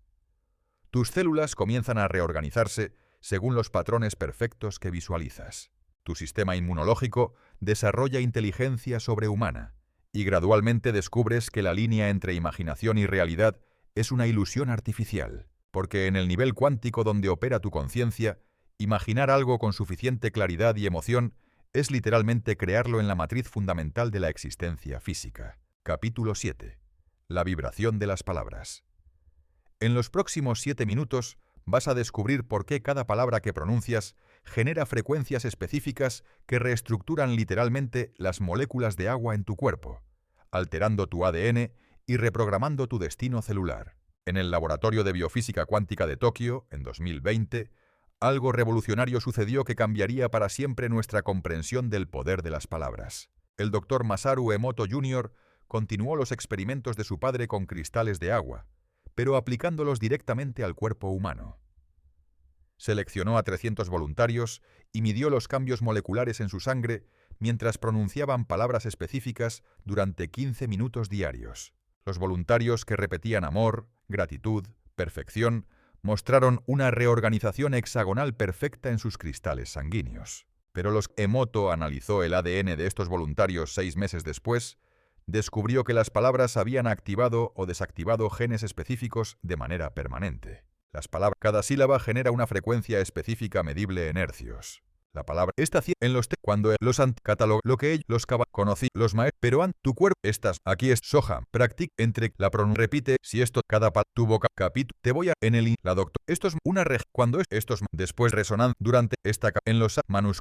[SPEAKER 1] Tus células comienzan a reorganizarse según los patrones perfectos que visualizas. Tu sistema inmunológico desarrolla inteligencia sobrehumana y gradualmente descubres que la línea entre imaginación y realidad es una ilusión artificial, porque en el nivel cuántico donde opera tu conciencia, imaginar algo con suficiente claridad y emoción es literalmente crearlo en la matriz fundamental de la existencia física. Capítulo 7. La vibración de las palabras. En los próximos 7 minutos vas a descubrir por qué cada palabra que pronuncias genera frecuencias específicas que reestructuran literalmente las moléculas de agua en tu cuerpo, alterando tu ADN y reprogramando tu destino celular. En el Laboratorio de Biofísica Cuántica de Tokio, en 2020, algo revolucionario sucedió que cambiaría para siempre nuestra comprensión del poder de las palabras. El Dr. Masaru Emoto Jr. continuó los experimentos de su padre con cristales de agua, pero aplicándolos directamente al cuerpo humano. Seleccionó a 300 voluntarios y midió los cambios moleculares en su sangre mientras pronunciaban palabras específicas durante 15 minutos diarios. Los voluntarios que repetían amor, gratitud, perfección, mostraron una reorganización hexagonal perfecta en sus cristales sanguíneos. Pero los Emoto analizó el ADN de estos voluntarios 6 meses después, descubrió que las palabras habían activado o desactivado genes específicos de manera permanente. Cada sílaba genera una frecuencia específica medible en hercios. La palabra en los cuando los catalogó lo que ellos los conocí los maestros, pero tu cuerpo aquí es soja, practica entre la repite si esto cada tu boca capítulo te voy a en el la doctor esto es una cuando estos después resonan durante esta en los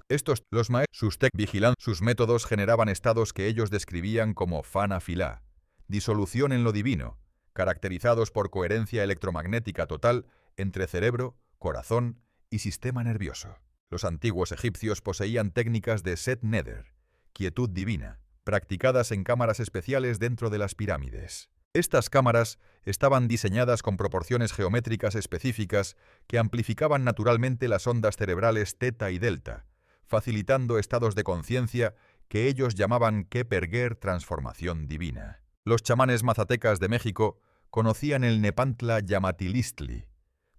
[SPEAKER 1] estos los maestros sus vigilan sus métodos generaban estados que ellos describían como fana filá, disolución en lo divino, caracterizados por coherencia electromagnética total entre cerebro, corazón y sistema nervioso. Los antiguos egipcios poseían técnicas de Set Neder, quietud divina, practicadas en cámaras especiales dentro de las pirámides. Estas cámaras estaban diseñadas con proporciones geométricas específicas que amplificaban naturalmente las ondas cerebrales teta y delta, facilitando estados de conciencia que ellos llamaban Keperger transformación divina. Los chamanes mazatecas de México conocían el Nepantla Yamatilistli,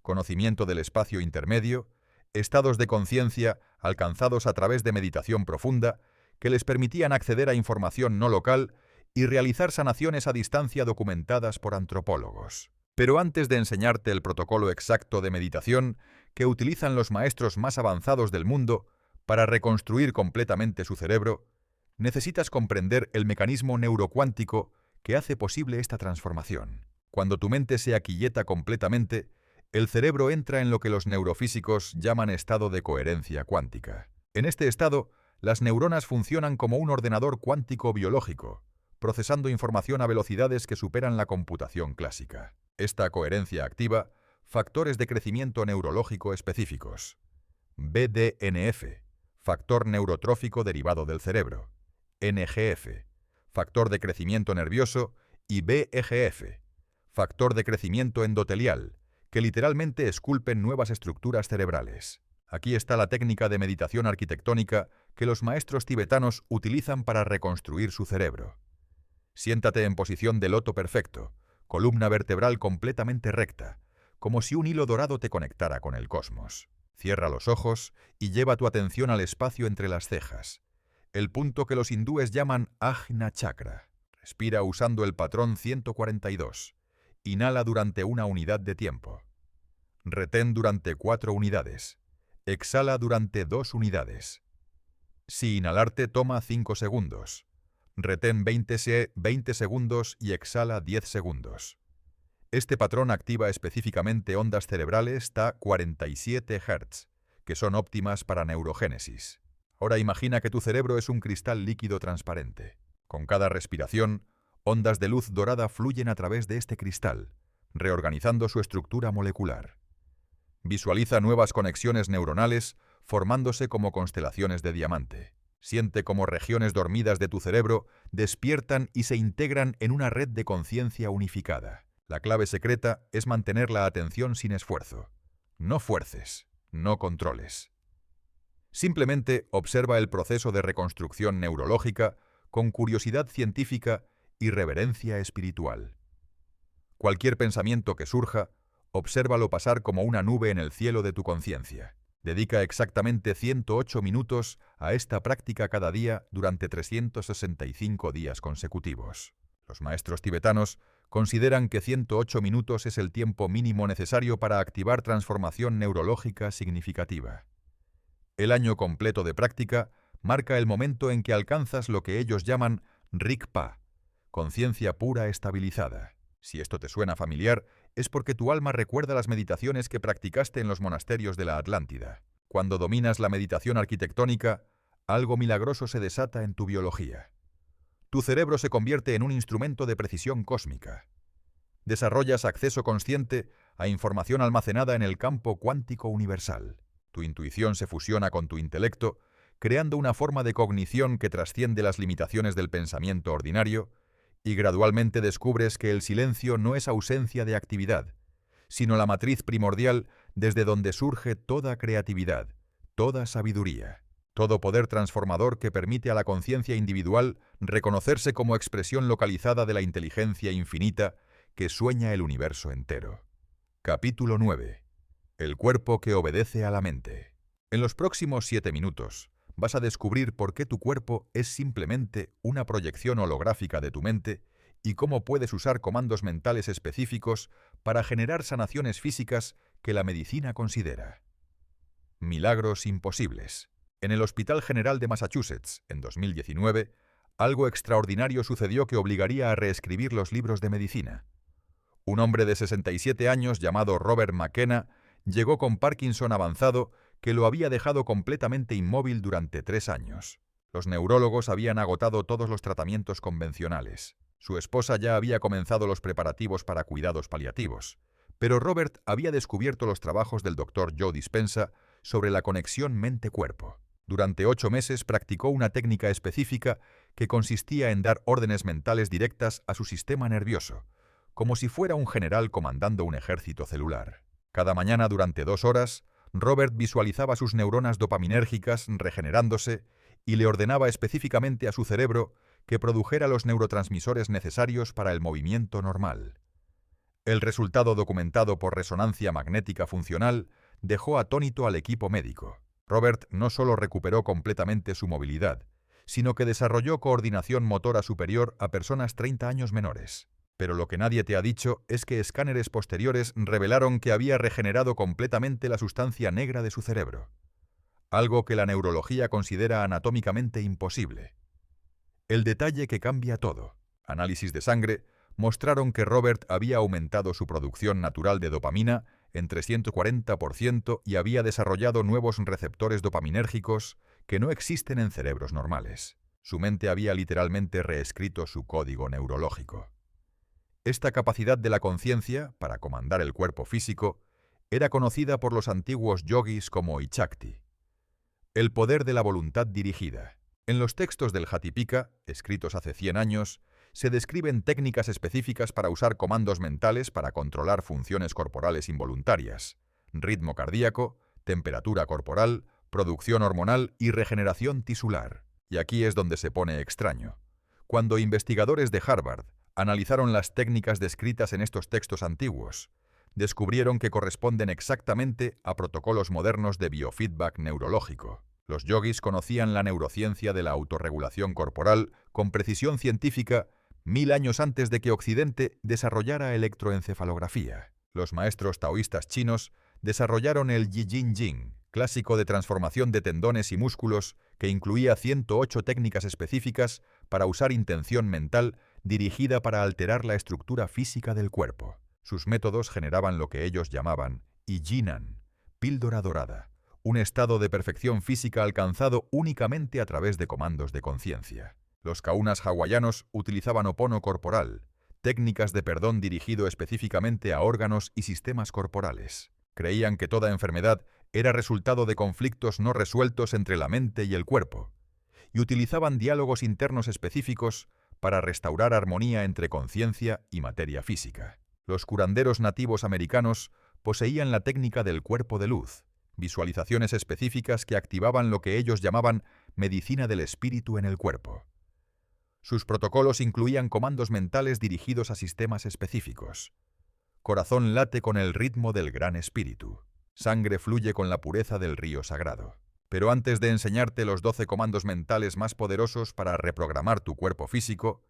[SPEAKER 1] conocimiento del espacio intermedio, estados de conciencia alcanzados a través de meditación profunda que les permitían acceder a información no local y realizar sanaciones a distancia documentadas por antropólogos. Pero antes de enseñarte el protocolo exacto de meditación que utilizan los maestros más avanzados del mundo para reconstruir completamente su cerebro, necesitas comprender el mecanismo neurocuántico que hace posible esta transformación. Cuando tu mente se aquieta completamente, el cerebro entra en lo que los neurofísicos llaman estado de coherencia cuántica. En este estado, las neuronas funcionan como un ordenador cuántico biológico, procesando información a velocidades que superan la computación clásica. Esta coherencia activa factores de crecimiento neurológico específicos. BDNF, factor neurotrófico derivado del cerebro. NGF, factor de crecimiento nervioso, y BEGF, factor de crecimiento endotelial, que literalmente esculpen nuevas estructuras cerebrales. Aquí está la técnica de meditación arquitectónica que los maestros tibetanos utilizan para reconstruir su cerebro. Siéntate en posición de loto perfecto, columna vertebral completamente recta, como si un hilo dorado te conectara con el cosmos. Cierra los ojos y lleva tu atención al espacio entre las cejas, el punto que los hindúes llaman Ajna Chakra. Respira usando el patrón 142. Inhala durante 1 unidad de tiempo. Retén durante 4 unidades. Exhala durante 2 unidades. Si inhalarte toma 5 segundos. Retén 20 segundos y exhala 10 segundos. Este patrón activa específicamente ondas cerebrales T47 Hz, que son óptimas para neurogénesis. Ahora imagina que tu cerebro es un cristal líquido transparente. Con cada respiración, ondas de luz dorada fluyen a través de este cristal, reorganizando su estructura molecular. Visualiza nuevas conexiones neuronales formándose como constelaciones de diamante. Siente cómo regiones dormidas de tu cerebro despiertan y se integran en una red de conciencia unificada. La clave secreta es mantener la atención sin esfuerzo. No fuerces, no controles. Simplemente observa el proceso de reconstrucción neurológica con curiosidad científica y reverencia espiritual. Cualquier pensamiento que surja, obsérvalo pasar como una nube en el cielo de tu conciencia. Dedica exactamente 108 minutos a esta práctica cada día durante 365 días consecutivos. Los maestros tibetanos consideran que 108 minutos es el tiempo mínimo necesario para activar transformación neurológica significativa. El año completo de práctica marca el momento en que alcanzas lo que ellos llaman Rigpa, conciencia pura estabilizada. Si esto te suena familiar, es porque tu alma recuerda las meditaciones que practicaste en los monasterios de la Atlántida. Cuando dominas la meditación arquitectónica, algo milagroso se desata en tu biología. Tu cerebro se convierte en un instrumento de precisión cósmica. Desarrollas acceso consciente a información almacenada en el campo cuántico universal. Tu intuición se fusiona con tu intelecto, creando una forma de cognición que trasciende las limitaciones del pensamiento ordinario, y gradualmente descubres que el silencio no es ausencia de actividad, sino la matriz primordial desde donde surge toda creatividad, toda sabiduría, todo poder transformador que permite a la conciencia individual reconocerse como expresión localizada de la inteligencia infinita que sueña el universo entero. Capítulo 9. El cuerpo que obedece a la mente. En los próximos 7 minutos, vas a descubrir por qué tu cuerpo es simplemente una proyección holográfica de tu mente y cómo puedes usar comandos mentales específicos para generar sanaciones físicas que la medicina considera. Milagros imposibles. En el Hospital General de Massachusetts, en 2019, algo extraordinario sucedió que obligaría a reescribir los libros de medicina. Un hombre de 67 años llamado Robert McKenna llegó con Parkinson avanzado que lo había dejado completamente inmóvil durante 3 años. Los neurólogos habían agotado todos los tratamientos convencionales. Su esposa ya había comenzado los preparativos para cuidados paliativos. Pero Robert había descubierto los trabajos del Dr. Joe Dispenza sobre la conexión mente-cuerpo. Durante 8 meses practicó una técnica específica que consistía en dar órdenes mentales directas a su sistema nervioso, como si fuera un general comandando un ejército celular. Cada mañana durante 2 horas, Robert visualizaba sus neuronas dopaminérgicas regenerándose y le ordenaba específicamente a su cerebro que produjera los neurotransmisores necesarios para el movimiento normal. El resultado documentado por resonancia magnética funcional dejó atónito al equipo médico. Robert no solo recuperó completamente su movilidad, sino que desarrolló coordinación motora superior a personas 30 años menores. Pero lo que nadie te ha dicho es que escáneres posteriores revelaron que había regenerado completamente la sustancia negra de su cerebro, algo que la neurología considera anatómicamente imposible. El detalle que cambia todo. Análisis de sangre mostraron que Robert había aumentado su producción natural de dopamina en 340% y había desarrollado nuevos receptores dopaminérgicos que no existen en cerebros normales. Su mente había literalmente reescrito su código neurológico. Esta capacidad de la conciencia para comandar el cuerpo físico era conocida por los antiguos yogis como Ichakti, el poder de la voluntad dirigida. En los textos del Hatipika, escritos hace 100 años, se describen técnicas específicas para usar comandos mentales para controlar funciones corporales involuntarias, ritmo cardíaco, temperatura corporal, producción hormonal y regeneración tisular. Y aquí es donde se pone extraño. Cuando investigadores de Harvard analizaron las técnicas descritas en estos textos antiguos, descubrieron que corresponden exactamente a protocolos modernos de biofeedback neurológico. Los yogis conocían la neurociencia de la autorregulación corporal con precisión científica 1000 años antes de que Occidente desarrollara electroencefalografía. Los maestros taoístas chinos desarrollaron el Yi Jin Jing, clásico de transformación de tendones y músculos que incluía 108 técnicas específicas para usar intención mental dirigida para alterar la estructura física del cuerpo. Sus métodos generaban lo que ellos llamaban Yinan, píldora dorada, un estado de perfección física alcanzado únicamente a través de comandos de conciencia. Los kaunas hawaianos utilizaban opono corporal, técnicas de perdón dirigido específicamente a órganos y sistemas corporales. Creían que toda enfermedad era resultado de conflictos no resueltos entre la mente y el cuerpo, y utilizaban diálogos internos específicos para restaurar armonía entre conciencia y materia física. Los curanderos nativos americanos poseían la técnica del cuerpo de luz, visualizaciones específicas que activaban lo que ellos llamaban medicina del espíritu en el cuerpo. Sus protocolos incluían comandos mentales dirigidos a sistemas específicos. Corazón late con el ritmo del gran espíritu. Sangre fluye con la pureza del río sagrado. Pero antes de enseñarte los 12 comandos mentales más poderosos para reprogramar tu cuerpo físico,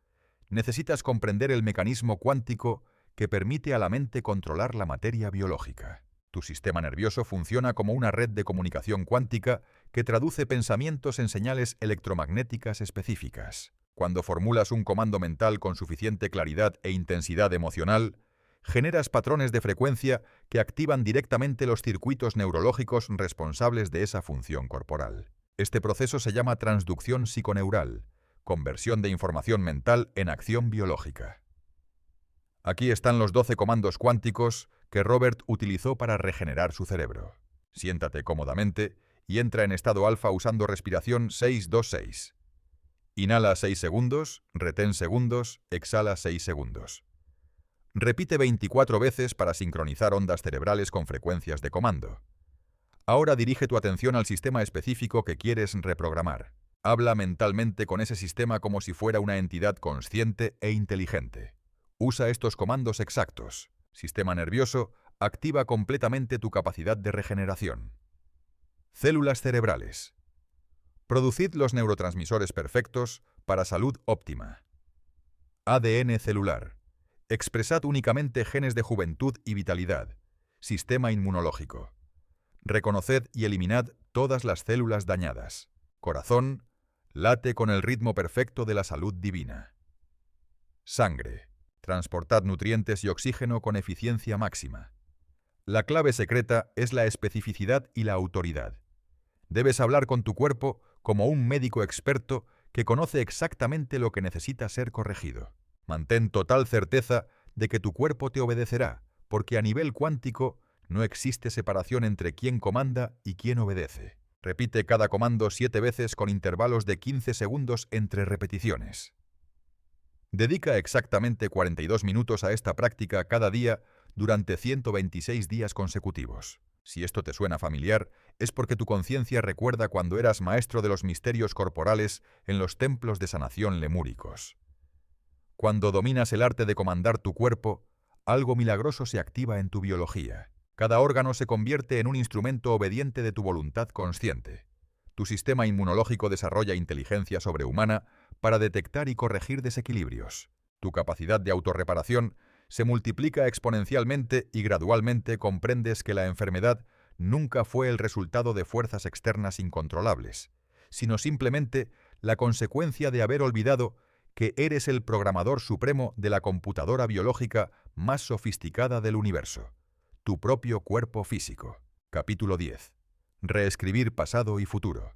[SPEAKER 1] necesitas comprender el mecanismo cuántico que permite a la mente controlar la materia biológica. Tu sistema nervioso funciona como una red de comunicación cuántica que traduce pensamientos en señales electromagnéticas específicas. Cuando formulas un comando mental con suficiente claridad e intensidad emocional, generas patrones de frecuencia que activan directamente los circuitos neurológicos responsables de esa función corporal. Este proceso se llama transducción psiconeural, conversión de información mental en acción biológica. Aquí están los 12 comandos cuánticos que Robert utilizó para regenerar su cerebro. Siéntate cómodamente y entra en estado alfa usando respiración 6-2-6. Inhala 6 segundos, retén segundos, exhala 6 segundos. Repite 24 veces para sincronizar ondas cerebrales con frecuencias de comando. Ahora dirige tu atención al sistema específico que quieres reprogramar. Habla mentalmente con ese sistema como si fuera una entidad consciente e inteligente. Usa estos comandos exactos. Sistema nervioso, activa completamente tu capacidad de regeneración. Células cerebrales. Producid los neurotransmisores perfectos para salud óptima. ADN celular. Expresad únicamente genes de juventud y vitalidad. Sistema inmunológico. Reconoced y eliminad todas las células dañadas. Corazón, late con el ritmo perfecto de la salud divina. Sangre. Transportad nutrientes y oxígeno con eficiencia máxima. La clave secreta es la especificidad y la autoridad. Debes hablar con tu cuerpo como un médico experto que conoce exactamente lo que necesita ser corregido. Mantén total certeza de que tu cuerpo te obedecerá, porque a nivel cuántico no existe separación entre quién comanda y quién obedece. Repite cada comando 7 veces con intervalos de 15 segundos entre repeticiones. Dedica exactamente 42 minutos a esta práctica cada día durante 126 días consecutivos. Si esto te suena familiar, es porque tu conciencia recuerda cuando eras maestro de los misterios corporales en los templos de sanación lemúricos. Cuando dominas el arte de comandar tu cuerpo, algo milagroso se activa en tu biología. Cada órgano se convierte en un instrumento obediente de tu voluntad consciente. Tu sistema inmunológico desarrolla inteligencia sobrehumana para detectar y corregir desequilibrios. Tu capacidad de autorreparación se multiplica exponencialmente y gradualmente comprendes que la enfermedad nunca fue el resultado de fuerzas externas incontrolables, sino simplemente la consecuencia de haber olvidado que eres el programador supremo de la computadora biológica más sofisticada del universo, tu propio cuerpo físico. Capítulo 10. Reescribir pasado y futuro.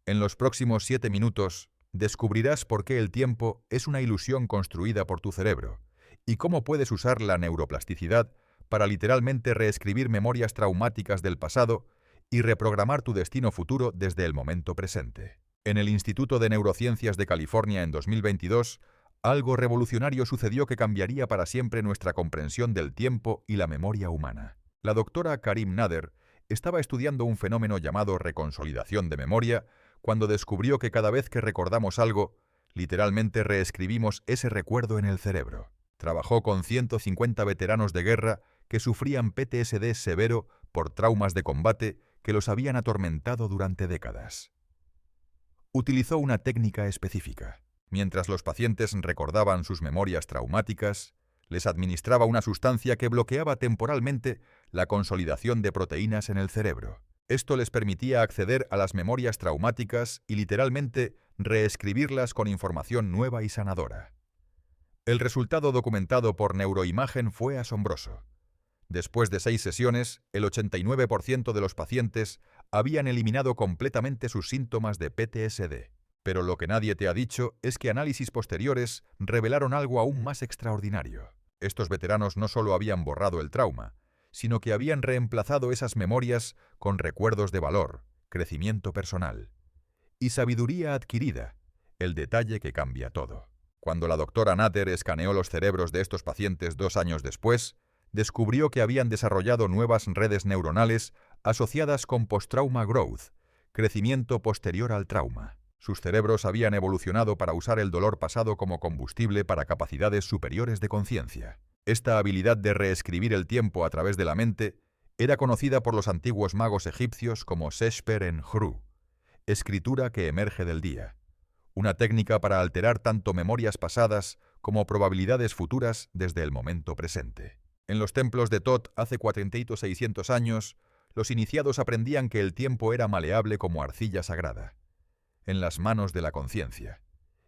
[SPEAKER 1] En los próximos 7 minutos descubrirás por qué el tiempo es una ilusión construida por tu cerebro y cómo puedes usar la neuroplasticidad para literalmente reescribir memorias traumáticas del pasado y reprogramar tu destino futuro desde el momento presente. En el Instituto de Neurociencias de California en 2022, algo revolucionario sucedió que cambiaría para siempre nuestra comprensión del tiempo y la memoria humana. La doctora Karim Nader estaba estudiando un fenómeno llamado reconsolidación de memoria cuando descubrió que cada vez que recordamos algo, Literalmente reescribimos ese recuerdo en el cerebro. Trabajó con 150 veteranos de guerra que sufrían PTSD severo por traumas de combate que los habían atormentado durante décadas. Utilizó una técnica específica. Mientras los pacientes recordaban sus memorias traumáticas, les administraba una sustancia que bloqueaba temporalmente la consolidación de proteínas en el cerebro. Esto les permitía acceder a las memorias traumáticas y literalmente reescribirlas con información nueva y sanadora. El resultado documentado por Neuroimagen fue asombroso. Después de 6 sesiones, el 89% de los pacientes habían eliminado completamente sus síntomas de PTSD. Pero lo que nadie te ha dicho es que análisis posteriores revelaron algo aún más extraordinario. Estos veteranos no solo habían borrado el trauma, sino que habían reemplazado esas memorias con recuerdos de valor, crecimiento personal y sabiduría adquirida, el detalle que cambia todo. Cuando la doctora Natter escaneó los cerebros de estos pacientes 2 años después, descubrió que habían desarrollado nuevas redes neuronales asociadas con post-trauma growth, crecimiento posterior al trauma. Sus cerebros habían evolucionado para usar el dolor pasado como combustible para capacidades superiores de conciencia. Esta habilidad de reescribir el tiempo a través de la mente era conocida por los antiguos magos egipcios como Sesper en Hru, escritura que emerge del día, una técnica para alterar tanto memorias pasadas como probabilidades futuras desde el momento presente. En los templos de Thoth hace 400-600 años, los iniciados aprendían que el tiempo era maleable como arcilla sagrada, en las manos de la conciencia.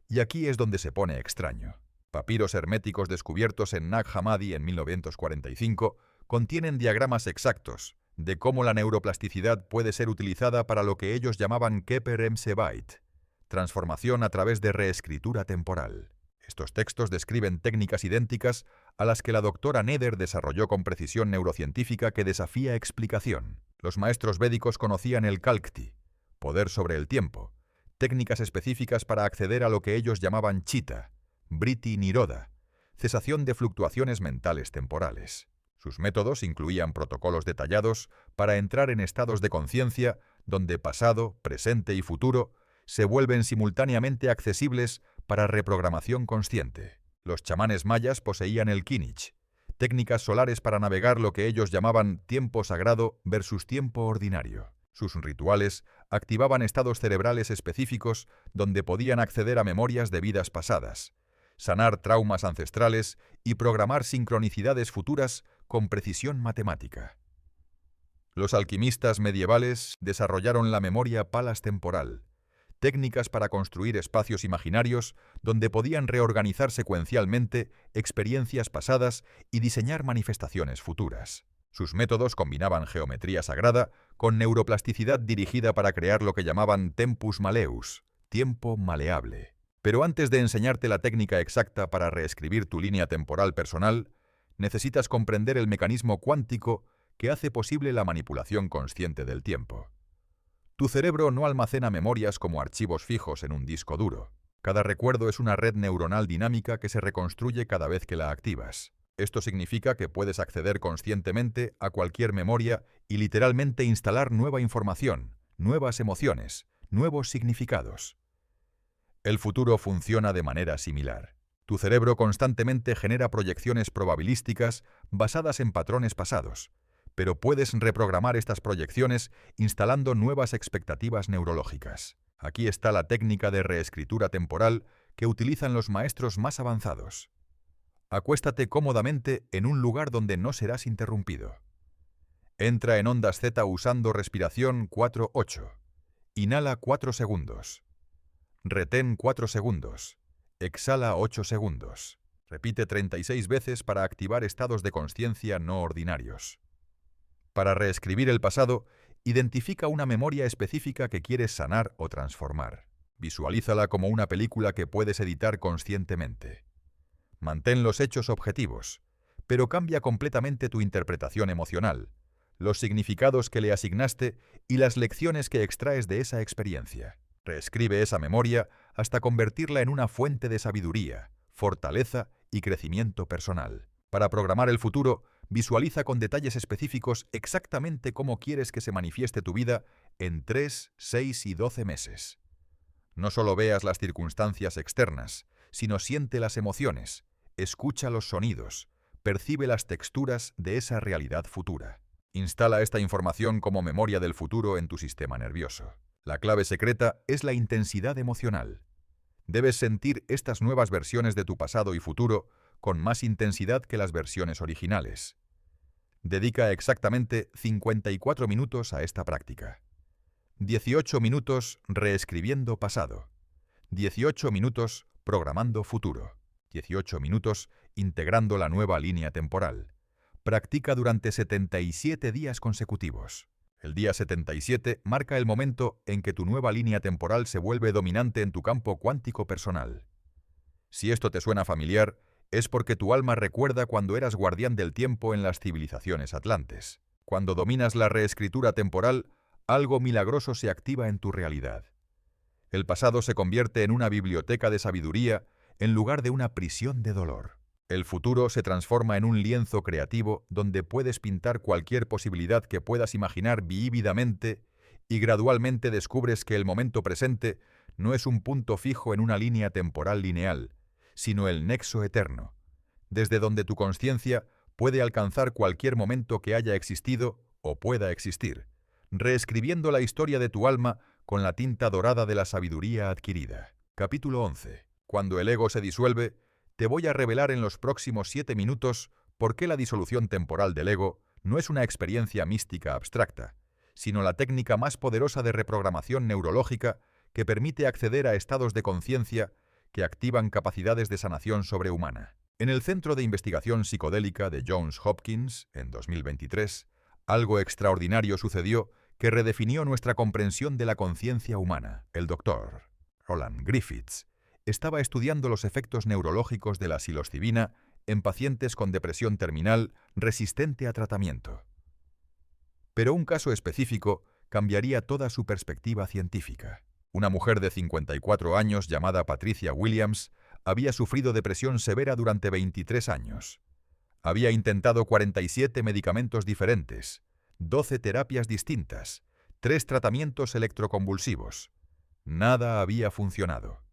[SPEAKER 1] Y aquí es donde se pone extraño. Papiros herméticos descubiertos en Nag Hammadi en 1945 contienen diagramas exactos de cómo la neuroplasticidad puede ser utilizada para lo que ellos llamaban Keper-Msebait, transformación a través de reescritura temporal. Estos textos describen técnicas idénticas a las que la doctora Natter desarrolló con precisión neurocientífica que desafía explicación. Los maestros védicos conocían el Kalkti, poder sobre el tiempo, técnicas específicas para acceder a lo que ellos llamaban Chitta, Vritti Nirodha, cesación de fluctuaciones mentales temporales. Sus métodos incluían protocolos detallados para entrar en estados de conciencia donde pasado, presente y futuro se vuelven simultáneamente accesibles para reprogramación consciente. Los chamanes mayas poseían el Kinich, técnicas solares para navegar lo que ellos llamaban tiempo sagrado versus tiempo ordinario. Sus rituales activaban estados cerebrales específicos donde podían acceder a memorias de vidas pasadas, sanar traumas ancestrales y programar sincronicidades futuras con precisión matemática. Los alquimistas medievales desarrollaron la memoria palas temporal, técnicas para construir espacios imaginarios donde podían reorganizar secuencialmente experiencias pasadas y diseñar manifestaciones futuras. Sus métodos combinaban geometría sagrada con neuroplasticidad dirigida para crear lo que llamaban tempus maleus, tiempo maleable. Pero antes de enseñarte la técnica exacta para reescribir tu línea temporal personal, necesitas comprender el mecanismo cuántico que hace posible la manipulación consciente del tiempo. Tu cerebro no almacena memorias como archivos fijos en un disco duro. Cada recuerdo es una red neuronal dinámica que se reconstruye cada vez que la activas. Esto significa que puedes acceder conscientemente a cualquier memoria y literalmente instalar nueva información, nuevas emociones, nuevos significados. El futuro funciona de manera similar. Tu cerebro constantemente genera proyecciones probabilísticas basadas en patrones pasados, pero puedes reprogramar estas proyecciones instalando nuevas expectativas neurológicas. Aquí está la técnica de reescritura temporal que utilizan los maestros más avanzados. Acuéstate cómodamente en un lugar donde no serás interrumpido. Entra en ondas Z usando respiración 4-8. Inhala 4 segundos. Retén 4 segundos. Exhala 8 segundos. Repite 36 veces para activar estados de consciencia no ordinarios. Para reescribir el pasado, identifica una memoria específica que quieres sanar o transformar. Visualízala como una película que puedes editar conscientemente. Mantén los hechos objetivos, pero cambia completamente tu interpretación emocional, los significados que le asignaste y las lecciones que extraes de esa experiencia. Reescribe esa memoria hasta convertirla en una fuente de sabiduría, fortaleza y crecimiento personal. Para programar el futuro, visualiza con detalles específicos exactamente cómo quieres que se manifieste tu vida en 3, 6 y 12 meses. No solo veas las circunstancias externas, sino siente las emociones, escucha los sonidos, percibe las texturas de esa realidad futura. Instala esta información como memoria del futuro en tu sistema nervioso. La clave secreta es la intensidad emocional. Debes sentir estas nuevas versiones de tu pasado y futuro con más intensidad que las versiones originales. Dedica exactamente 54 minutos a esta práctica. 18 minutos reescribiendo pasado. 18 minutos programando futuro. 18 minutos integrando la nueva línea temporal. Practica durante 77 días consecutivos. El día 77 marca el momento en que tu nueva línea temporal se vuelve dominante en tu campo cuántico personal. Si esto te suena familiar, es porque tu alma recuerda cuando eras guardián del tiempo en las civilizaciones atlantes. Cuando dominas la reescritura temporal, algo milagroso se activa en tu realidad. El pasado se convierte en una biblioteca de sabiduría en lugar de una prisión de dolor. El futuro se transforma en un lienzo creativo donde puedes pintar cualquier posibilidad que puedas imaginar vívidamente y gradualmente descubres que el momento presente no es un punto fijo en una línea temporal lineal, sino el nexo eterno, desde donde tu conciencia puede alcanzar cualquier momento que haya existido o pueda existir, reescribiendo la historia de tu alma con la tinta dorada de la sabiduría adquirida. Capítulo 11. Cuando el ego se disuelve, te voy a revelar en los próximos 7 minutos por qué la disolución temporal del ego no es una experiencia mística abstracta, sino la técnica más poderosa de reprogramación neurológica que permite acceder a estados de conciencia que activan capacidades de sanación sobrehumana. En el Centro de Investigación Psicodélica de Johns Hopkins, en 2023, algo extraordinario sucedió que redefinió nuestra comprensión de la conciencia humana. El doctor Roland Griffiths estaba estudiando los efectos neurológicos de la psilocibina en pacientes con depresión terminal resistente a tratamiento. Pero un caso específico cambiaría toda su perspectiva científica. Una mujer de 54 años llamada Patricia Williams había sufrido depresión severa durante 23 años. Había intentado 47 medicamentos diferentes, 12 terapias distintas, 3 tratamientos electroconvulsivos. Nada había funcionado.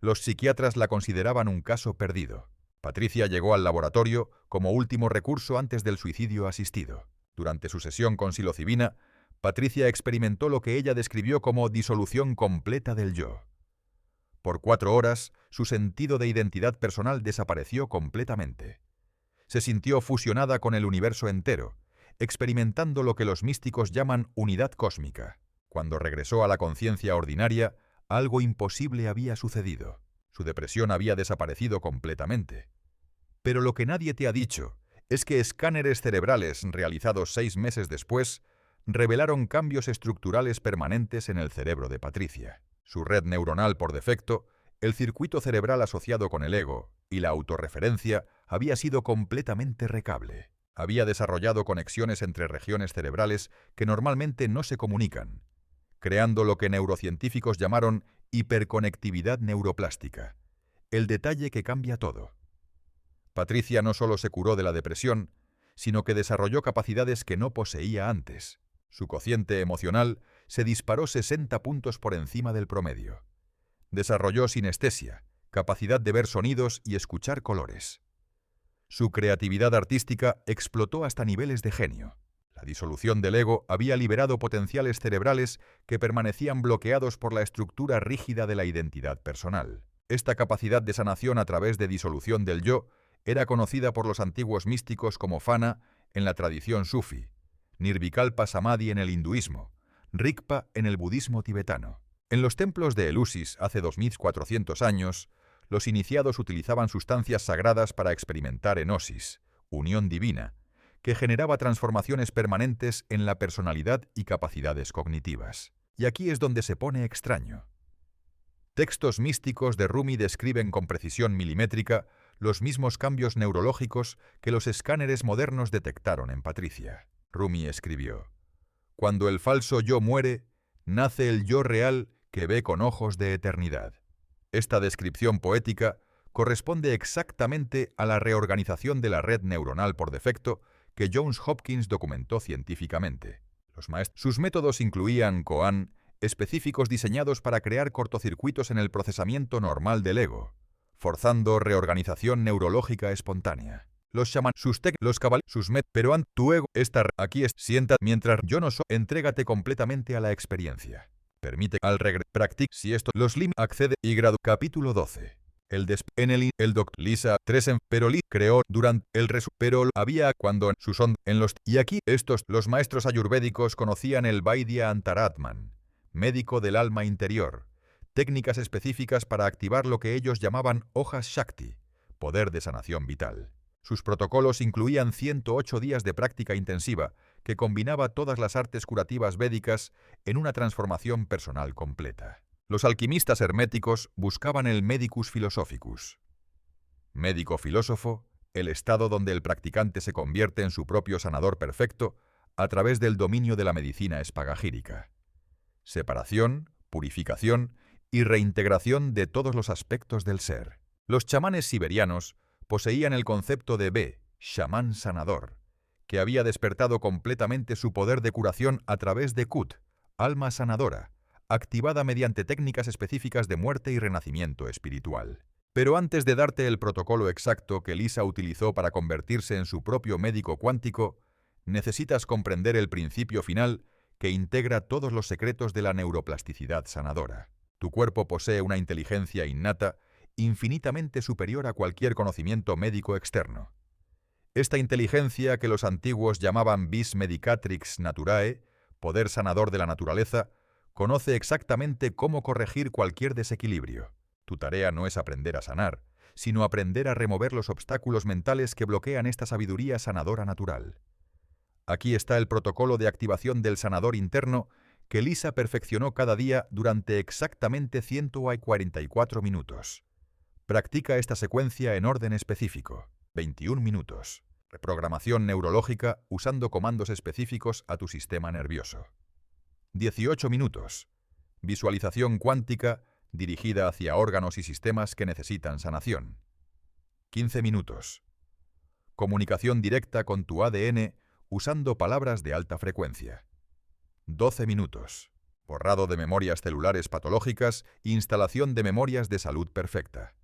[SPEAKER 1] Los psiquiatras la consideraban un caso perdido. Patricia llegó al laboratorio como último recurso antes del suicidio asistido. Durante su sesión con psilocibina, Patricia experimentó lo que ella describió como disolución completa del yo. Por 4 horas, su sentido de identidad personal desapareció completamente. Se sintió fusionada con el universo entero, experimentando lo que los místicos llaman unidad cósmica. Cuando regresó a la conciencia ordinaria, algo imposible había sucedido. Su depresión había desaparecido completamente. Pero lo que nadie te ha dicho es que escáneres cerebrales realizados 6 meses después revelaron cambios estructurales permanentes en el cerebro de Patricia. Su red neuronal por defecto, el circuito cerebral asociado con el ego y la autorreferencia había sido completamente recable. Había desarrollado conexiones entre regiones cerebrales que normalmente no se comunican, creando lo que neurocientíficos llamaron hiperconectividad neuroplástica, el detalle que cambia todo. Patricia no solo se curó de la depresión, sino que desarrolló capacidades que no poseía antes. Su cociente emocional se disparó 60 puntos por encima del promedio. Desarrolló sinestesia, capacidad de ver sonidos y escuchar colores. Su creatividad artística explotó hasta niveles de genio. La disolución del ego había liberado potenciales cerebrales que permanecían bloqueados por la estructura rígida de la identidad personal. Esta capacidad de sanación a través de disolución del yo era conocida por los antiguos místicos como Fana en la tradición sufi, Nirvikalpa Samadhi en el hinduismo, Rigpa en el budismo tibetano. En los templos de Eleusis hace 2400 años, los iniciados utilizaban sustancias sagradas para experimentar enosis, unión divina, que generaba transformaciones permanentes en la personalidad y capacidades cognitivas. Y aquí es donde se pone extraño. Textos místicos de Rumi describen con precisión milimétrica los mismos cambios neurológicos que los escáneres modernos detectaron en Patricia. Rumi escribió: «Cuando el falso yo muere, nace el yo real que ve con ojos de eternidad». Esta descripción poética corresponde exactamente a la reorganización de la red neuronal por defecto que Johns Hopkins documentó científicamente. Sus métodos incluían koan, específicos diseñados para crear cortocircuitos en el procesamiento normal del ego, forzando reorganización neurológica espontánea. Los shaman, los cabal, sus pero tu ego, sienta, mientras yo no soy, entrégate completamente a la experiencia. Permite al practic, si esto, los lim, accede y grado. Capítulo 12. El doctor Lisa 3 pero Lee creó durante el pero había cuando y aquí los maestros ayurvédicos conocían el Vaidya Antaratman, médico del alma interior, técnicas específicas para activar lo que ellos llamaban hojas Shakti, poder de sanación vital. Sus protocolos incluían 108 días de práctica intensiva que combinaba todas las artes curativas védicas en una transformación personal completa. Los alquimistas herméticos buscaban el medicus philosophicus. Médico filósofo, el estado donde el practicante se convierte en su propio sanador perfecto a través del dominio de la medicina espagagírica. Separación, purificación y reintegración de todos los aspectos del ser. Los chamanes siberianos poseían el concepto de B, chamán sanador, que había despertado completamente su poder de curación a través de Kut, alma sanadora, activada mediante técnicas específicas de muerte y renacimiento espiritual. Pero antes de darte el protocolo exacto que Lisa utilizó para convertirse en su propio médico cuántico, necesitas comprender el principio final que integra todos los secretos de la neuroplasticidad sanadora. Tu cuerpo posee una inteligencia innata infinitamente superior a cualquier conocimiento médico externo. Esta inteligencia que los antiguos llamaban vis medicatrix naturae, poder sanador de la naturaleza, conoce exactamente cómo corregir cualquier desequilibrio. Tu tarea no es aprender a sanar, sino aprender a remover los obstáculos mentales que bloquean esta sabiduría sanadora natural. Aquí está el protocolo de activación del sanador interno que Lisa perfeccionó cada día durante exactamente 144 minutos. Practica esta secuencia en orden específico. 21 minutos. Reprogramación neurológica usando comandos específicos a tu sistema nervioso. 18 minutos. Visualización cuántica dirigida hacia órganos y sistemas que necesitan sanación. 15 minutos. Comunicación directa con tu ADN usando palabras de alta frecuencia. 12 minutos. Borrado de memorias celulares patológicas, instalación de memorias de salud perfecta.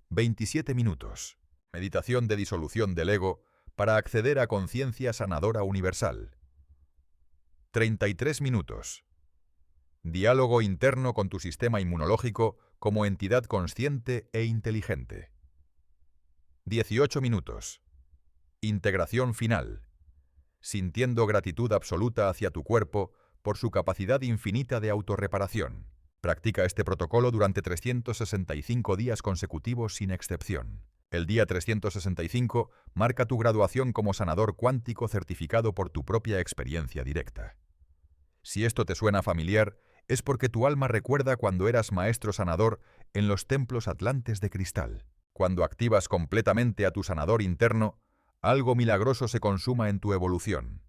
[SPEAKER 1] 27 minutos. Meditación de disolución del ego para acceder a conciencia sanadora universal. 33 minutos. Diálogo interno con tu sistema inmunológico como entidad consciente e inteligente. 18 minutos. Integración final. Sintiendo gratitud absoluta hacia tu cuerpo por su capacidad infinita de autorreparación. Practica este protocolo durante 365 días consecutivos sin excepción. El día 365 marca tu graduación como sanador cuántico certificado por tu propia experiencia directa. Si esto te suena familiar, es porque tu alma recuerda cuando eras maestro sanador en los templos atlantes de cristal. Cuando activas completamente a tu sanador interno, algo milagroso se consuma en tu evolución.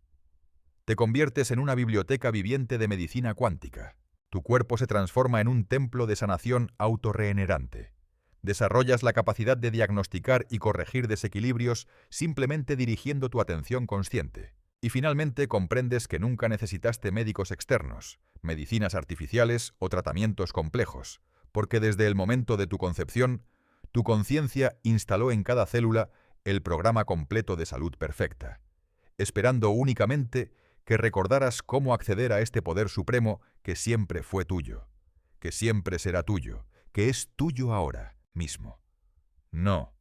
[SPEAKER 1] Te conviertes en una biblioteca viviente de medicina cuántica. Tu cuerpo se transforma en un templo de sanación autorregenerante. Desarrollas la capacidad de diagnosticar y corregir desequilibrios simplemente dirigiendo tu atención consciente. Y finalmente comprendes que nunca necesitaste médicos externos, medicinas artificiales o tratamientos complejos, porque desde el momento de tu concepción, tu conciencia instaló en cada célula el programa completo de salud perfecta, esperando únicamente que recordaras cómo acceder a este poder supremo que siempre fue tuyo, que siempre será tuyo, que es tuyo ahora mismo. No,